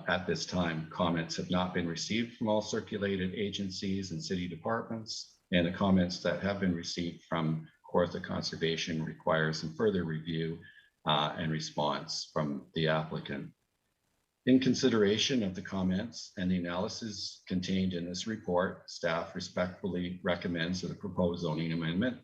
At this time, comments have not been received from all circulated agencies and city departments, and the comments that have been received from Kawartha Conservation require some further review and response from the applicant. In consideration of the comments and the analysis contained in this report, staff respectfully recommends that the proposed zoning amendment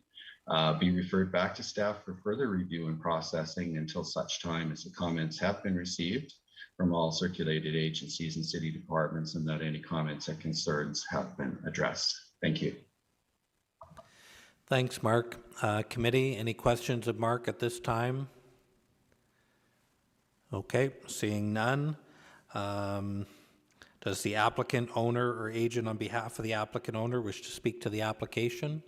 be referred back to staff for further review and processing until such time as the comments have been received from all circulated agencies and city departments, and that any comments and concerns have been addressed. Thank you. Thanks, Mark. Committee, any questions of Mark at this time? Okay, seeing none. Does the applicant, owner, or agent on behalf of the applicant owner wish to speak to the application?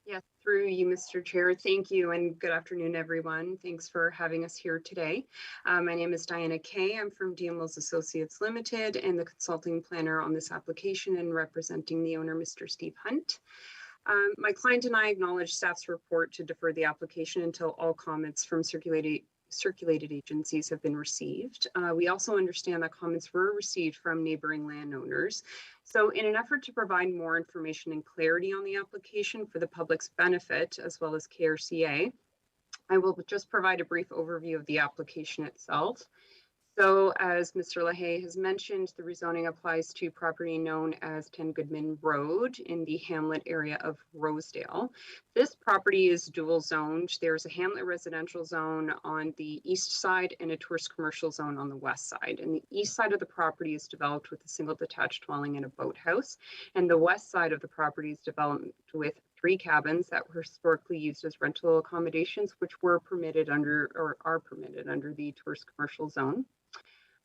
Yes, through you, Mr. Chair. Thank you, and good afternoon, everyone. Thanks for having us here today. My name is Diana Kay. I'm from DML's Associates Limited and the consulting planner on this application and representing the owner, Mr. Steve Hunt. My client and I acknowledge staff's report to defer the application until all comments from circulated agencies have been received. We also understand that comments were received from neighboring landowners. So in an effort to provide more information and clarity on the application for the public's benefit, as well as KRCA, I will just provide a brief overview of the application itself. So as Mr. LaHaye has mentioned, the rezoning applies to property known as 10 Goodman Road in the hamlet area of Rosedale. This property is dual zoned. There's a hamlet residential zone on the east side and a tourist commercial zone on the west side. And the east side of the property is developed with a single detached dwelling and a boathouse. And the west side of the property is developed with 3 cabins that were historically used as rental accommodations, which were permitted under, or are permitted under, the tourist commercial zone.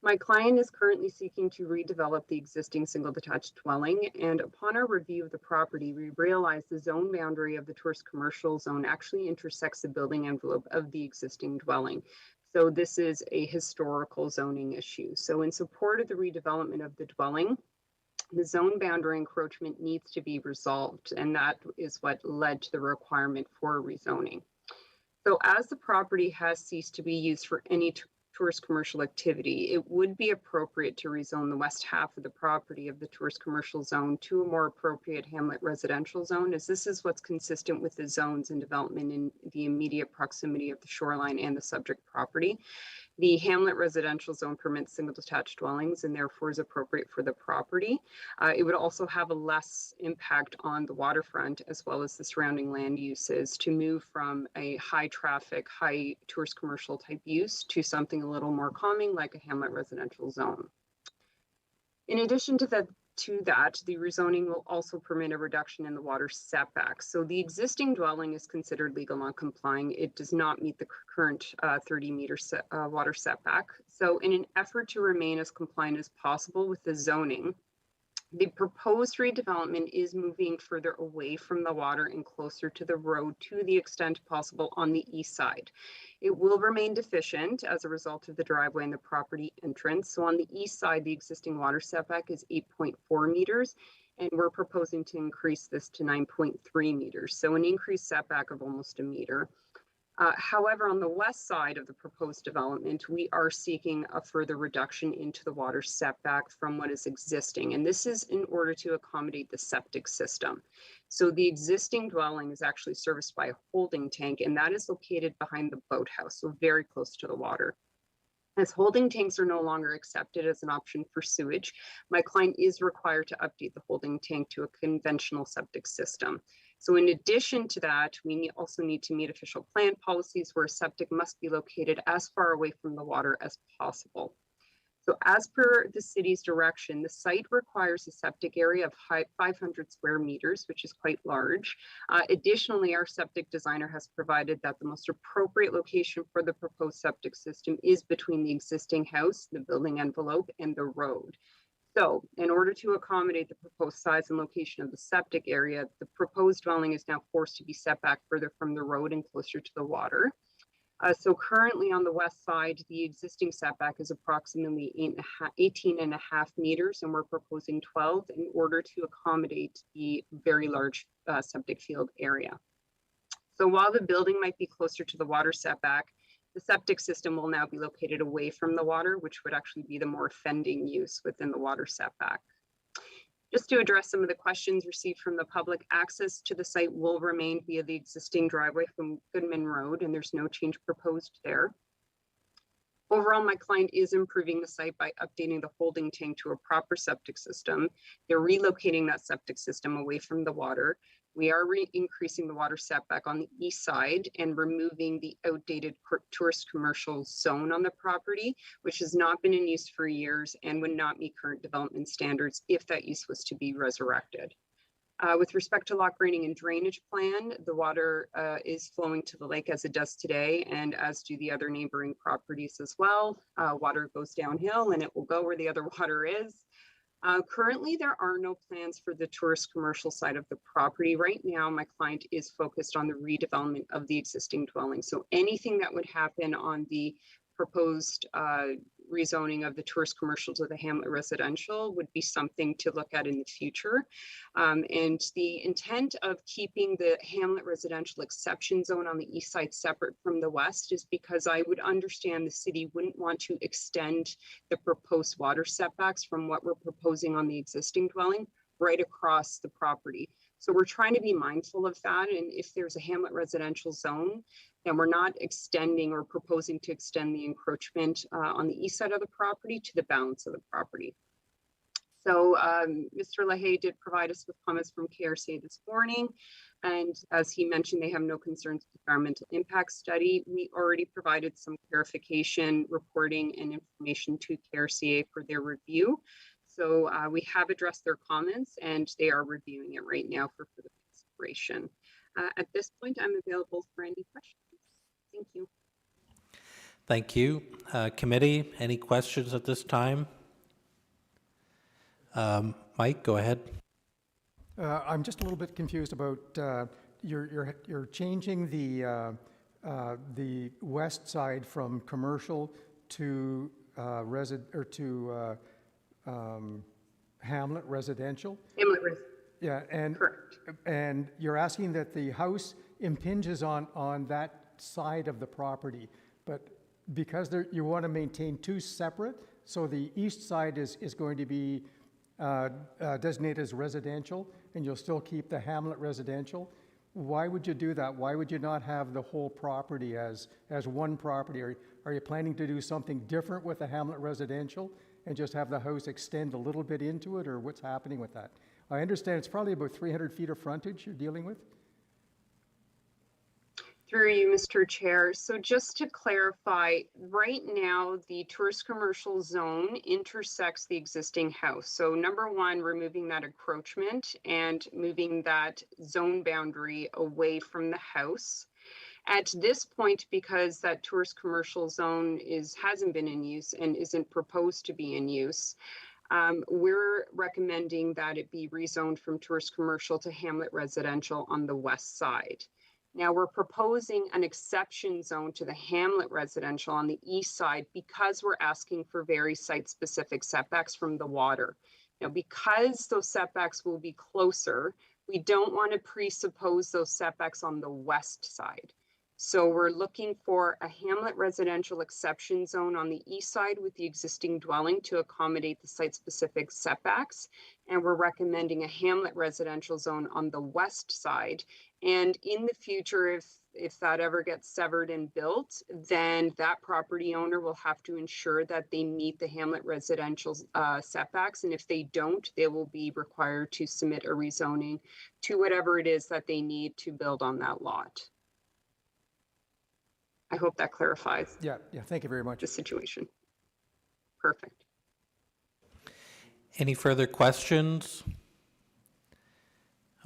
My client is currently seeking to redevelop the existing single detached dwelling, and upon our review of the property, we realized the zone boundary of the tourist commercial zone actually intersects the building envelope of the existing dwelling. So this is a historical zoning issue. So in support of the redevelopment of the dwelling, the zone boundary encroachment needs to be resolved, and that is what led to the requirement for rezoning. So as the property has ceased to be used for any tourist commercial activity, it would be appropriate to rezone the west half of the property of the tourist commercial zone to a more appropriate hamlet residential zone, as this is what's consistent with the zones and development in the immediate proximity of the shoreline and the subject property. The Hamlet residential zone permits single detached dwellings and therefore is appropriate for the property. It would also have a less impact on the waterfront as well as the surrounding land uses to move from a high traffic, high tourist commercial type use to something a little more calming like a Hamlet residential zone. In addition to that, the rezoning will also permit a reduction in the water setbacks. So the existing dwelling is considered legal non-complying. It does not meet the current 30-meter water setback. So in an effort to remain as compliant as possible with the zoning, the proposed redevelopment is moving further away from the water and closer to the road to the extent possible on the east side. It will remain deficient as a result of the driveway and the property entrance. So on the east side, the existing water setback is 8.4 meters, and we're proposing to increase this to 9.3 meters. So an increased setback of almost a meter. However, on the west side of the proposed development, we are seeking a further reduction into the water setback from what is existing. And this is in order to accommodate the septic system. So the existing dwelling is actually serviced by a holding tank, and that is located behind the boathouse, so very close to the water. As holding tanks are no longer accepted as an option for sewage, my client is required to update the holding tank to a conventional septic system. So in addition to that, we also need to meet official plan policies where septic must be located as far away from the water as possible. So as per the city's direction, the site requires a septic area of 500 square meters, which is quite large. Additionally, our septic designer has provided that the most appropriate location for the proposed septic system is between the existing house, the building envelope, and the road. So in order to accommodate the proposed size and location of the septic area, the proposed dwelling is now forced to be set back further from the road and closer to the water. So currently on the west side, the existing setback is approximately 18.5 meters, and we're proposing 12 in order to accommodate the very large septic field area. So while the building might be closer to the water setback, the septic system will now be located away from the water, which would actually be the more offending use within the water setback. Just to address some of the questions received from the public, access to the site will remain via the existing driveway from Goodman Road, and there's no change proposed there. Overall, my client is improving the site by updating the holding tank to a proper septic system. They're relocating that septic system away from the water. We are increasing the water setback on the east side and removing the outdated tourist commercial zone on the property, which has not been in use for years and would not meet current development standards if that use was to be resurrected. With respect to lock grading and drainage plan, the water is flowing to the lake as it does today, and as do the other neighboring properties as well. Water goes downhill and it will go where the other water is. Currently, there are no plans for the tourist commercial side of the property. Right now, my client is focused on the redevelopment of the existing dwelling. So anything that would happen on the proposed rezoning of the tourist commercial to the Hamlet residential would be something to look at in the future. And the intent of keeping the Hamlet residential exception zone on the east side separate from the west is because I would understand the city wouldn't want to extend the proposed water setbacks from what we're proposing on the existing dwelling right across the property. So we're trying to be mindful of that. And if there's a Hamlet residential zone, then we're not extending or proposing to extend the encroachment on the east side of the property to the balance of the property. So Mr. LaHaye did provide us with comments from KRCA this morning. And as he mentioned, they have no concerns with the environmental impact study. We already provided some clarification, reporting, and information to KRCA for their review. So we have addressed their comments and they are reviewing it right now for further consideration. At this point, I'm available for any questions. Thank you. Thank you. Committee, any questions at this time? Mike, go ahead. I'm just a little bit confused about you're changing the west side from commercial to Hamlet residential. Hamlet residential. Yeah, and correct. And you're asking that the house impinges on that side of the property, but because you want to maintain two separate, so the east side is going to be designated as residential, and you'll still keep the Hamlet residential, why would you do that? Why would you not have the whole property as one property? Are you planning to do something different with the Hamlet residential and just have the house extend a little bit into it, or what's happening with that? I understand it's probably about 300 feet of frontage you're dealing with. Through you, Mr. Chair. So just to clarify, right now, the tourist commercial zone intersects the existing house. So number one, removing that encroachment and moving that zone boundary away from the house. At this point, because that tourist commercial zone hasn't been in use and isn't proposed to be in use, we're recommending that it be rezoned from tourist commercial to Hamlet residential on the west side. Now we're proposing an exception zone to the Hamlet residential on the east side because we're asking for very site-specific setbacks from the water. Now, because those setbacks will be closer, we don't want to presuppose those setbacks on the west side. So we're looking for a Hamlet residential exception zone on the east side with the existing dwelling to accommodate the site-specific setbacks. And we're recommending a Hamlet residential zone on the west side. And in the future, if that ever gets severed and built, then that property owner will have to ensure that they meet the Hamlet residential setbacks. And if they don't, they will be required to submit a rezoning to whatever it is that they need to build on that lot. I hope that clarifies. Yeah, thank you very much. The situation. Perfect. Any further questions?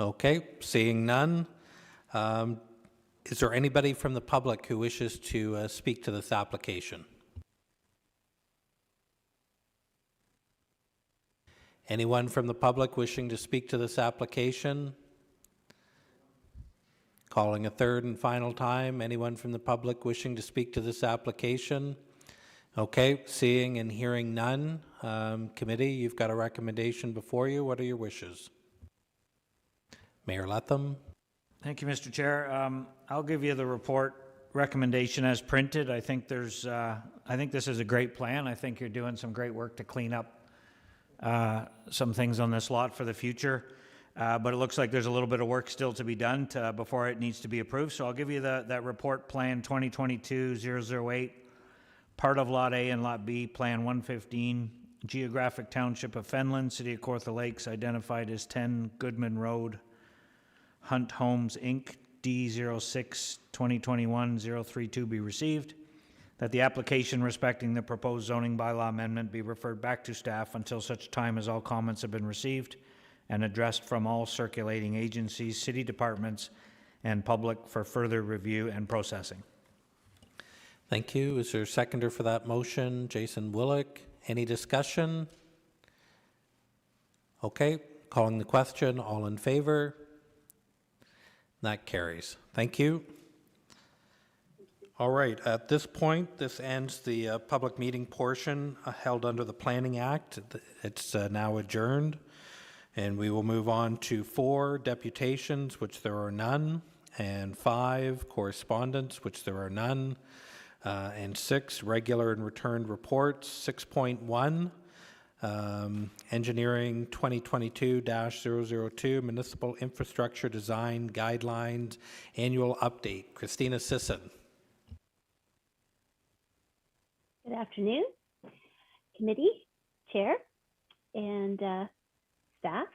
Okay, seeing none. Is there anybody from the public who wishes to speak to this application? Anyone from the public wishing to speak to this application? Calling a third and final time. Anyone from the public wishing to speak to this application? Okay, seeing and hearing none. Committee, you've got a recommendation before you. What are your wishes? Mayor Letham. Thank you, Mr. Chair. I'll give you the report recommendation as printed. I think this is a great plan. I think you're doing some great work to clean up some things on this lot for the future. But it looks like there's a little bit of work still to be done before it needs to be approved. So I'll give you that report plan 2022-008, part of Lot A and Lot B, Plan 115, Geographic Township of Fenland, City of Kawartha Lakes, identified as 10 Goodman Road, Hunt Homes, Inc., D06-2021-032 be received, that the application respecting the proposed zoning bylaw amendment be referred back to staff until such time as all comments have been received and addressed from all circulating agencies, city departments, and public for further review and processing. Thank you. Is there a seconder for that motion? Jason Willick. Any discussion? Okay, calling the question. All in favor? That carries. Thank you. All right, at this point, this ends the public meeting portion held under the Planning Act. It's now adjourned. And we will move on to 4 deputations, which there are none, and 5 correspondence, which there are none, and 6 regular and returned reports. 6.1, Engineering 2022-002, Municipal Infrastructure Design Guidelines Annual Update. Christina Sisson. Good afternoon, committee, chair, and staff.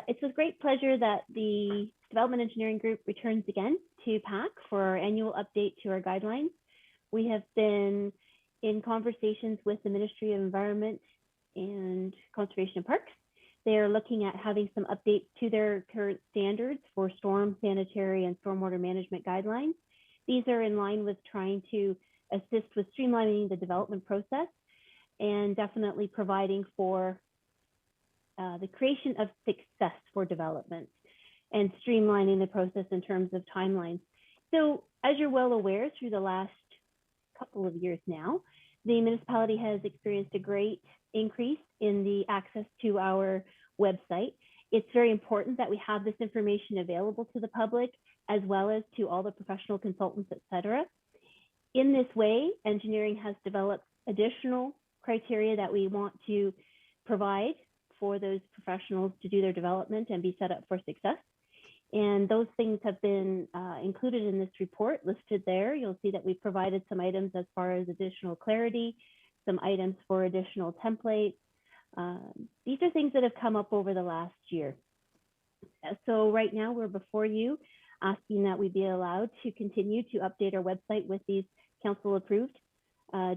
It's with great pleasure that the Development Engineering Group returns again to PAC for our annual update to our guidelines. We have been in conversations with the Ministry of Environment and Conservation and Parks. They are looking at having some updates to their current standards for storm, sanitary, and stormwater management guidelines. These are in line with trying to assist with streamlining the development process and definitely providing for the creation of success for development and streamlining the process in terms of timelines. So as you're well aware, through the last couple of years now, the municipality has experienced a great increase in the access to our website. It's very important that we have this information available to the public as well as to all the professional consultants, etc. In this way, engineering has developed additional criteria that we want to provide for those professionals to do their development and be set up for success. And those things have been included in this report, listed there. You'll see that we provided some items as far as additional clarity, some items for additional templates. These are things that have come up over the last year. So right now we're before you asking that we be allowed to continue to update our website with these council approved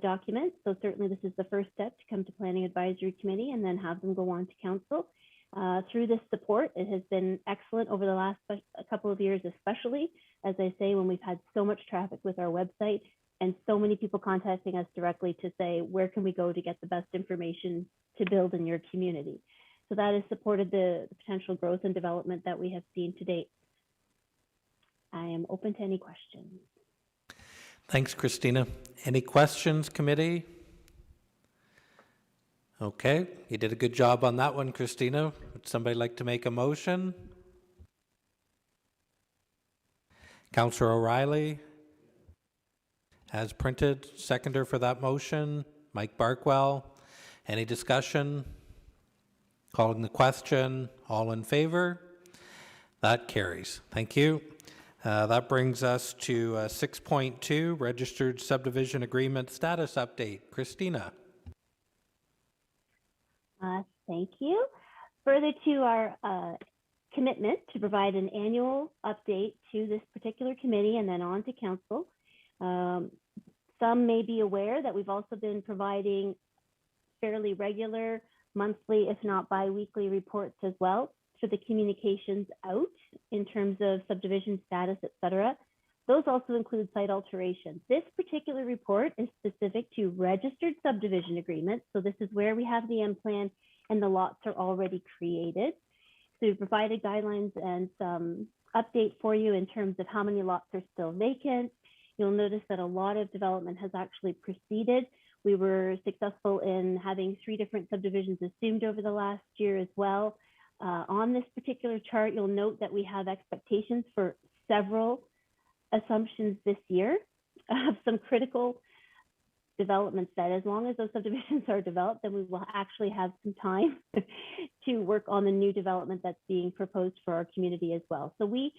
documents. So certainly this is the first step to come to Planning Advisory Committee and then have them go on to council. Through this support, it has been excellent over the last couple of years, especially, as I say, when we've had so much traffic with our website and so many people contacting us directly to say, where can we go to get the best information to build in your community? So that has supported the potential growth and development that we have seen to date. I am open to any questions. Thanks, Christina. Any questions, committee? Okay, you did a good job on that one, Christina. Would somebody like to make a motion? Councillor O'Reilly, as printed, seconder for that motion. Mike Barkwell, any discussion? Calling the question, all in favor? That carries. Thank you. That brings us to 6.2, Registered Subdivision Agreement Status Update. Christina. Thank you. Further to our commitment to provide an annual update to this particular committee and then on to council. Some may be aware that we've also been providing fairly regular monthly, if not bi-weekly reports as well for the communications out in terms of subdivision status, etc. Those also include site alterations. This particular report is specific to registered subdivision agreements. So this is where we have the M plan and the lots are already created. So we provided guidelines and some update for you in terms of how many lots are still vacant. You'll notice that a lot of development has actually proceeded. We were successful in having 3 different subdivisions assumed over the last year as well. On this particular chart, you'll note that we have expectations for several assumptions this year of some critical developments that as long as those subdivisions are developed, then we will actually have some time to work on the new development that's being proposed for our community as well. So we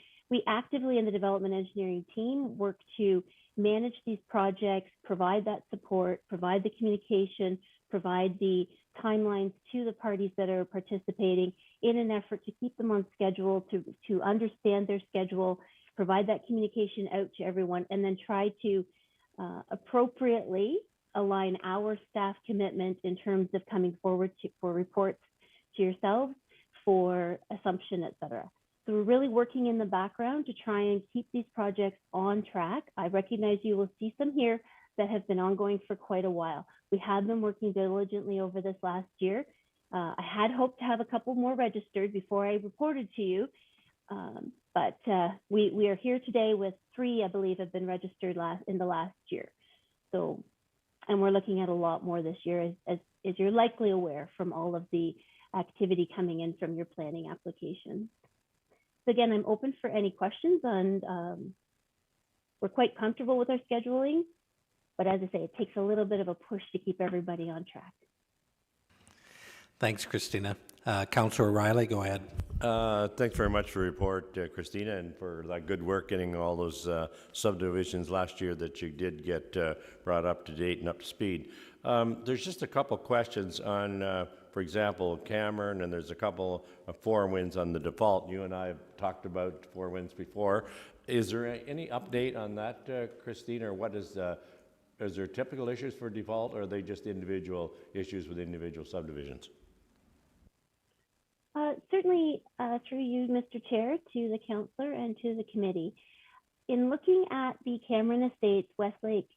actively in the development engineering team work to manage these projects, provide that support, provide the communication, provide the timelines to the parties that are participating in an effort to keep them on schedule, to understand their schedule, provide that communication out to everyone, and then try to appropriately align our staff commitment in terms of coming forward for reports to yourselves for assumption, et cetera. So we're really working in the background to try and keep these projects on track. I recognize you will see some here that have been ongoing for quite a while. We have been working diligently over this last year. I had hoped to have a couple more registered before I reported to you, but we are here today with 3, I believe, have been registered in the last year. So, and we're looking at a lot more this year, as you're likely aware from all of the activity coming in from your planning application. So again, I'm open for any questions, and we're quite comfortable with our scheduling, but as I say, it takes a little bit of a push to keep everybody on track. Thanks, Christina. Councillor O'Reilly, go ahead. Thanks very much for the report, Christina, and for that good work getting all those subdivisions last year that you did get brought up to date and up to speed. There's just a couple questions on, for example, Cameron, and there's a couple of 4 wins on the default. You and I have talked about 4 wins before. Is there any update on that, Christina, or what is there typical issues for default, or are they just individual issues with individual subdivisions? Certainly, through you, Mr. Chair, to the councillor and to the committee. In looking at the Cameron Estates Westlake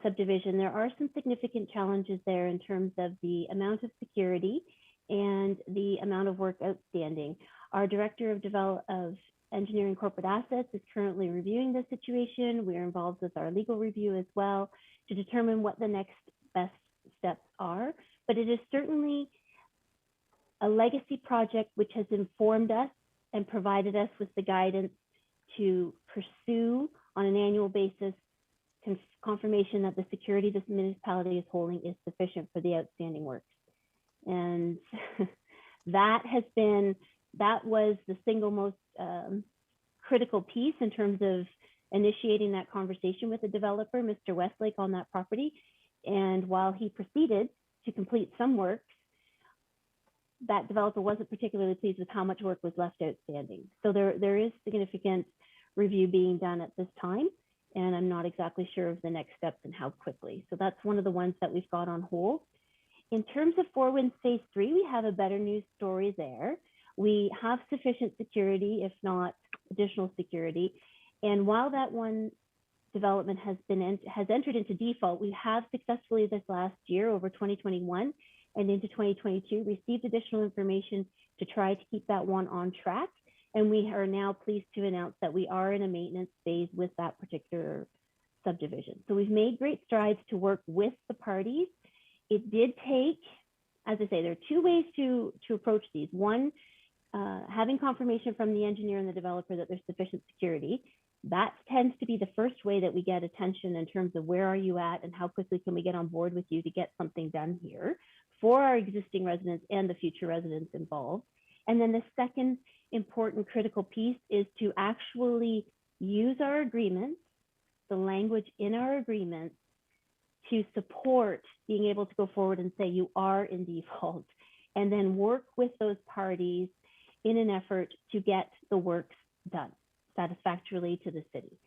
subdivision, there are some significant challenges there in terms of the amount of security and the amount of work outstanding. Our Director of Engineering Corporate Assets is currently reviewing the situation. We are involved with our legal review as well to determine what the next best steps are. But it is certainly a legacy project which has informed us and provided us with the guidance to pursue on an annual basis confirmation that the security this municipality is holding is sufficient for the outstanding works. And that has been that was the single most critical piece in terms of initiating that conversation with the developer, Mr. Westlake, on that property. And while he proceeded to complete some works, that developer wasn't particularly pleased with how much work was left outstanding. So there is significant review being done at this time, and I'm not exactly sure of the next steps and how quickly. So that's one of the ones that we've got on hold. In terms of Four Winds Phase 3, we have a better news story there. We have sufficient security, if not additional security. And while that one development has entered into default, we have successfully this last year, over 2021 and into 2022, received additional information to try to keep that one on track. And we are now pleased to announce that we are in a maintenance phase with that particular subdivision. So we've made great strides to work with the parties. It did take, as I say, there are two ways to approach these. One, having confirmation from the engineer and the developer that there's sufficient security. That tends to be the first way that we get attention in terms of where are you at and how quickly can we get on board with you to get something done here for our existing residents and the future residents involved. And then the second important critical piece is to actually use our agreements, the language in our agreements, to support being able to go forward and say you are in default, and then work with those parties in an effort to get the works done satisfactorily to the city.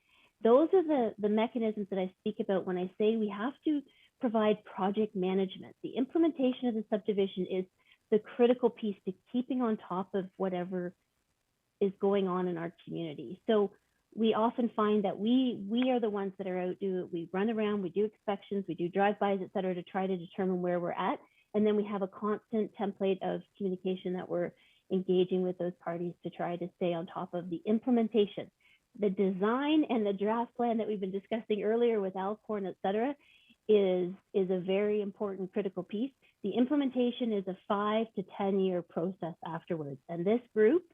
Those are the mechanisms that I speak about when I say we have to provide project management. The implementation of the subdivision is the critical piece to keeping on top of whatever is going on in our community. So we often find that we are the ones that are out, we run around, we do inspections, we do drive-bys, et cetera, to try to determine where we're at. And then we have a constant template of communication that we're engaging with those parties to try to stay on top of the implementation. The design and the draft plan that we've been discussing earlier with Elkhorn, et cetera, is a very important critical piece. The implementation is a 5 to 10 year process afterwards. And this group,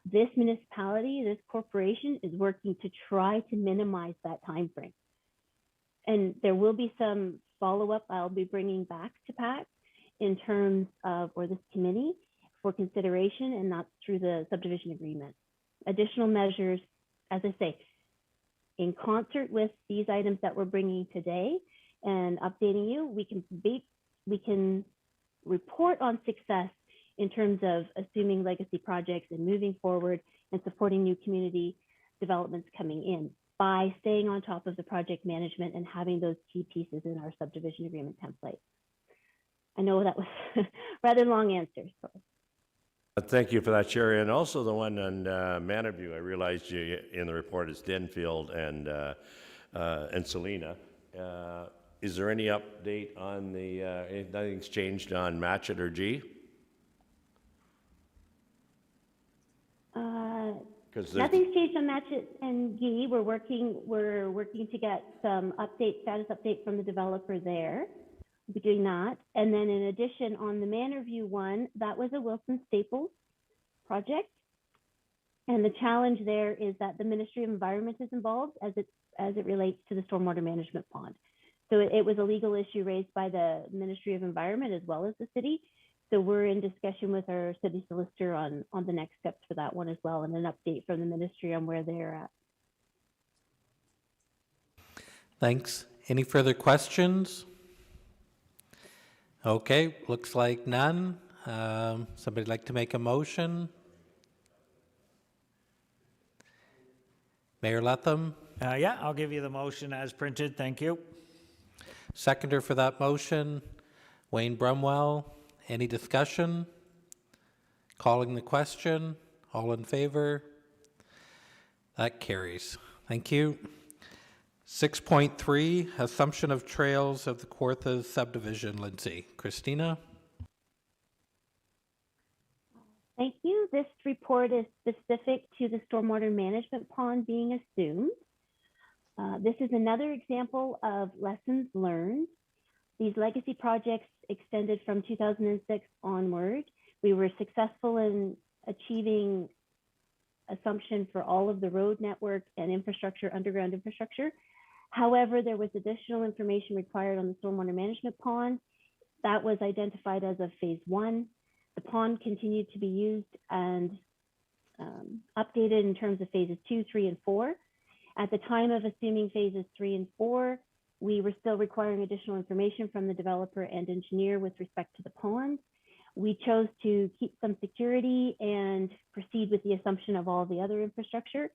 this municipality, this corporation is working to try to minimize that time frame. And there will be some follow-up I'll be bringing back to PAC in terms of, or this committee, for consideration, and that's through the subdivision agreement. Additional measures, as I say, in concert with these items that we're bringing today and updating you, we can report on success in terms of assuming legacy projects and moving forward and supporting new community developments coming in by staying on top of the project management and having those key pieces in our subdivision agreement template. I know that was a rather long answer. So. Thank you for that, Sherry. And also the one on Manorview, I realized you in the report is Denfield and Selena. Is there any update on the, nothing's changed on Matchett or G? Nothing's changed on Matchett and G. We're working to get some status update from the developer there. We'll be doing that. And then in addition, on the Manorview one, that was a Wilson Staples project. And the challenge there is that the Ministry of Environment is involved as it relates to the stormwater management pond. So it was a legal issue raised by the Ministry of Environment as well as the city. So we're in discussion with our city solicitor on the next steps for that one as well, and an update from the ministry on where they're at. Thanks. Any further questions? Okay, looks like none. Somebody like to make a motion? Mayor Letham? Yeah, I'll give you the motion as printed. Thank you. Seconder for that motion, Wayne Brumwell. Any discussion? Calling the question. All in favor? That carries. Thank you. 6.3, assumption of trails of the Kawartha subdivision. Lindsay. Christina? Thank you. This report is specific to the stormwater management pond being assumed. This is another example of lessons learned. These legacy projects extended from 2006 onward. We were successful in achieving assumption for all of the road network and infrastructure, underground infrastructure. However, there was additional information required on the stormwater management pond. That was identified as a phase 1. The pond continued to be used and updated in terms of phases 2, 3, and 4. At the time of assuming phases 3 and 4, we were still requiring additional information from the developer and engineer with respect to the pond. We chose to keep some security and proceed with the assumption of all the other infrastructure.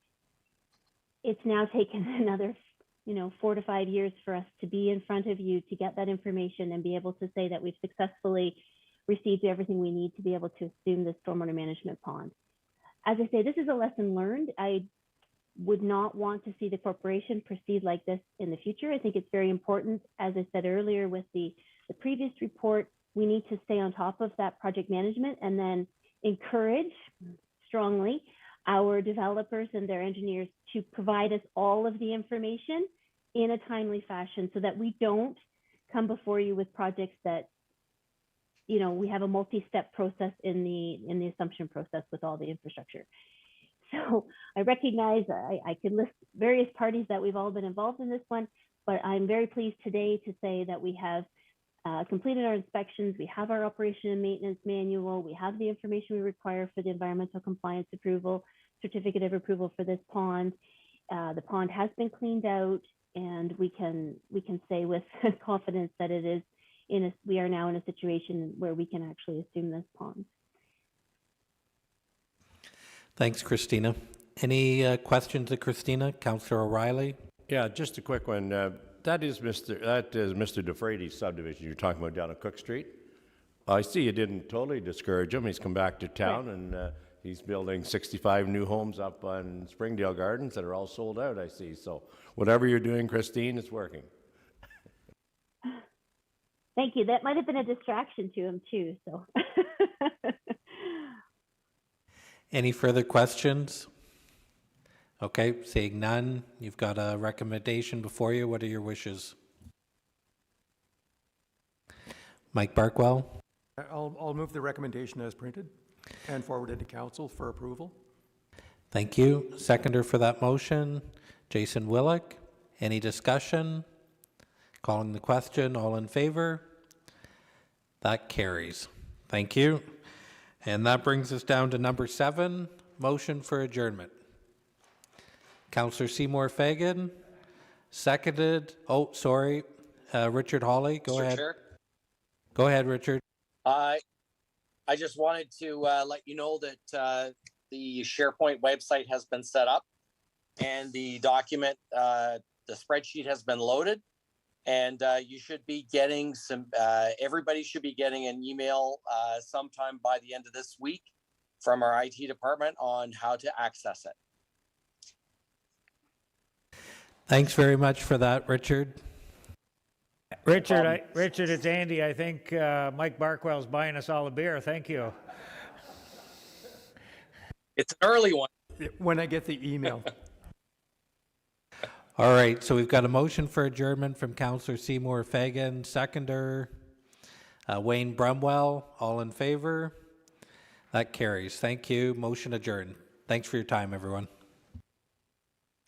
It's now taken another 4 to 5 years for us to be in front of you to get that information and be able to say that we've successfully received everything we need to be able to assume this stormwater management pond. As I say, this is a lesson learned. I would not want to see the corporation proceed like this in the future. I think it's very important, as I said earlier with the previous report, we need to stay on top of that project management and then encourage strongly our developers and their engineers to provide us all of the information in a timely fashion so that we don't come before you with projects that, we have a multi-step process in the assumption process with all the infrastructure. So I recognize I could list various parties that we've all been involved in this one, but I'm very pleased today to say that we have completed our inspections, we have our operation and maintenance manual, we have the information we require for the environmental compliance approval, certificate of approval for this pond. The pond has been cleaned out, and we can say with confidence that it is we are now in a situation where we can actually assume this pond. Thanks, Christina. Any questions of Christina? Councillor O'Reilly? Yeah, just a quick one. That is Mr. DeFrady's subdivision you're talking about down at Cook Street. I see you didn't totally discourage him. He's come back to town and he's building 65 new homes up on Springdale Gardens that are all sold out, I see. So whatever you're doing, Christine, it's working. Thank you. That might have been a distraction to him too. So. Any further questions? Okay, seeing none, you've got a recommendation before you. What are your wishes? Mike Barkwell? I'll move the recommendation as printed and forwarded to council for approval. Thank you. Seconder for that motion, Jason Willick. Any discussion? Calling the question, all in favor? That carries. Thank you. And that brings us down to number 7, motion for adjournment. Councillor Seymour Fagan, seconded. Oh, sorry. Richard Hawley, go ahead. Chair. Go ahead, Richard. I just wanted to let you know that the SharePoint website has been set up and the document, the spreadsheet has been loaded, and you should be getting everybody should be getting an email sometime by the end of this week from our IT department on how to access it. Thanks very much for that, Richard. Richard, it's Andy. I think Mike Barkwell's buying us all a beer. Thank you. It's an early one. When I get the email. All right, so we've got a motion for adjournment from Councillor Seymour Fagan, seconder Wayne Brumwell. All in favor? That carries. Thank you. Motion adjourned. Thanks for your time, everyone.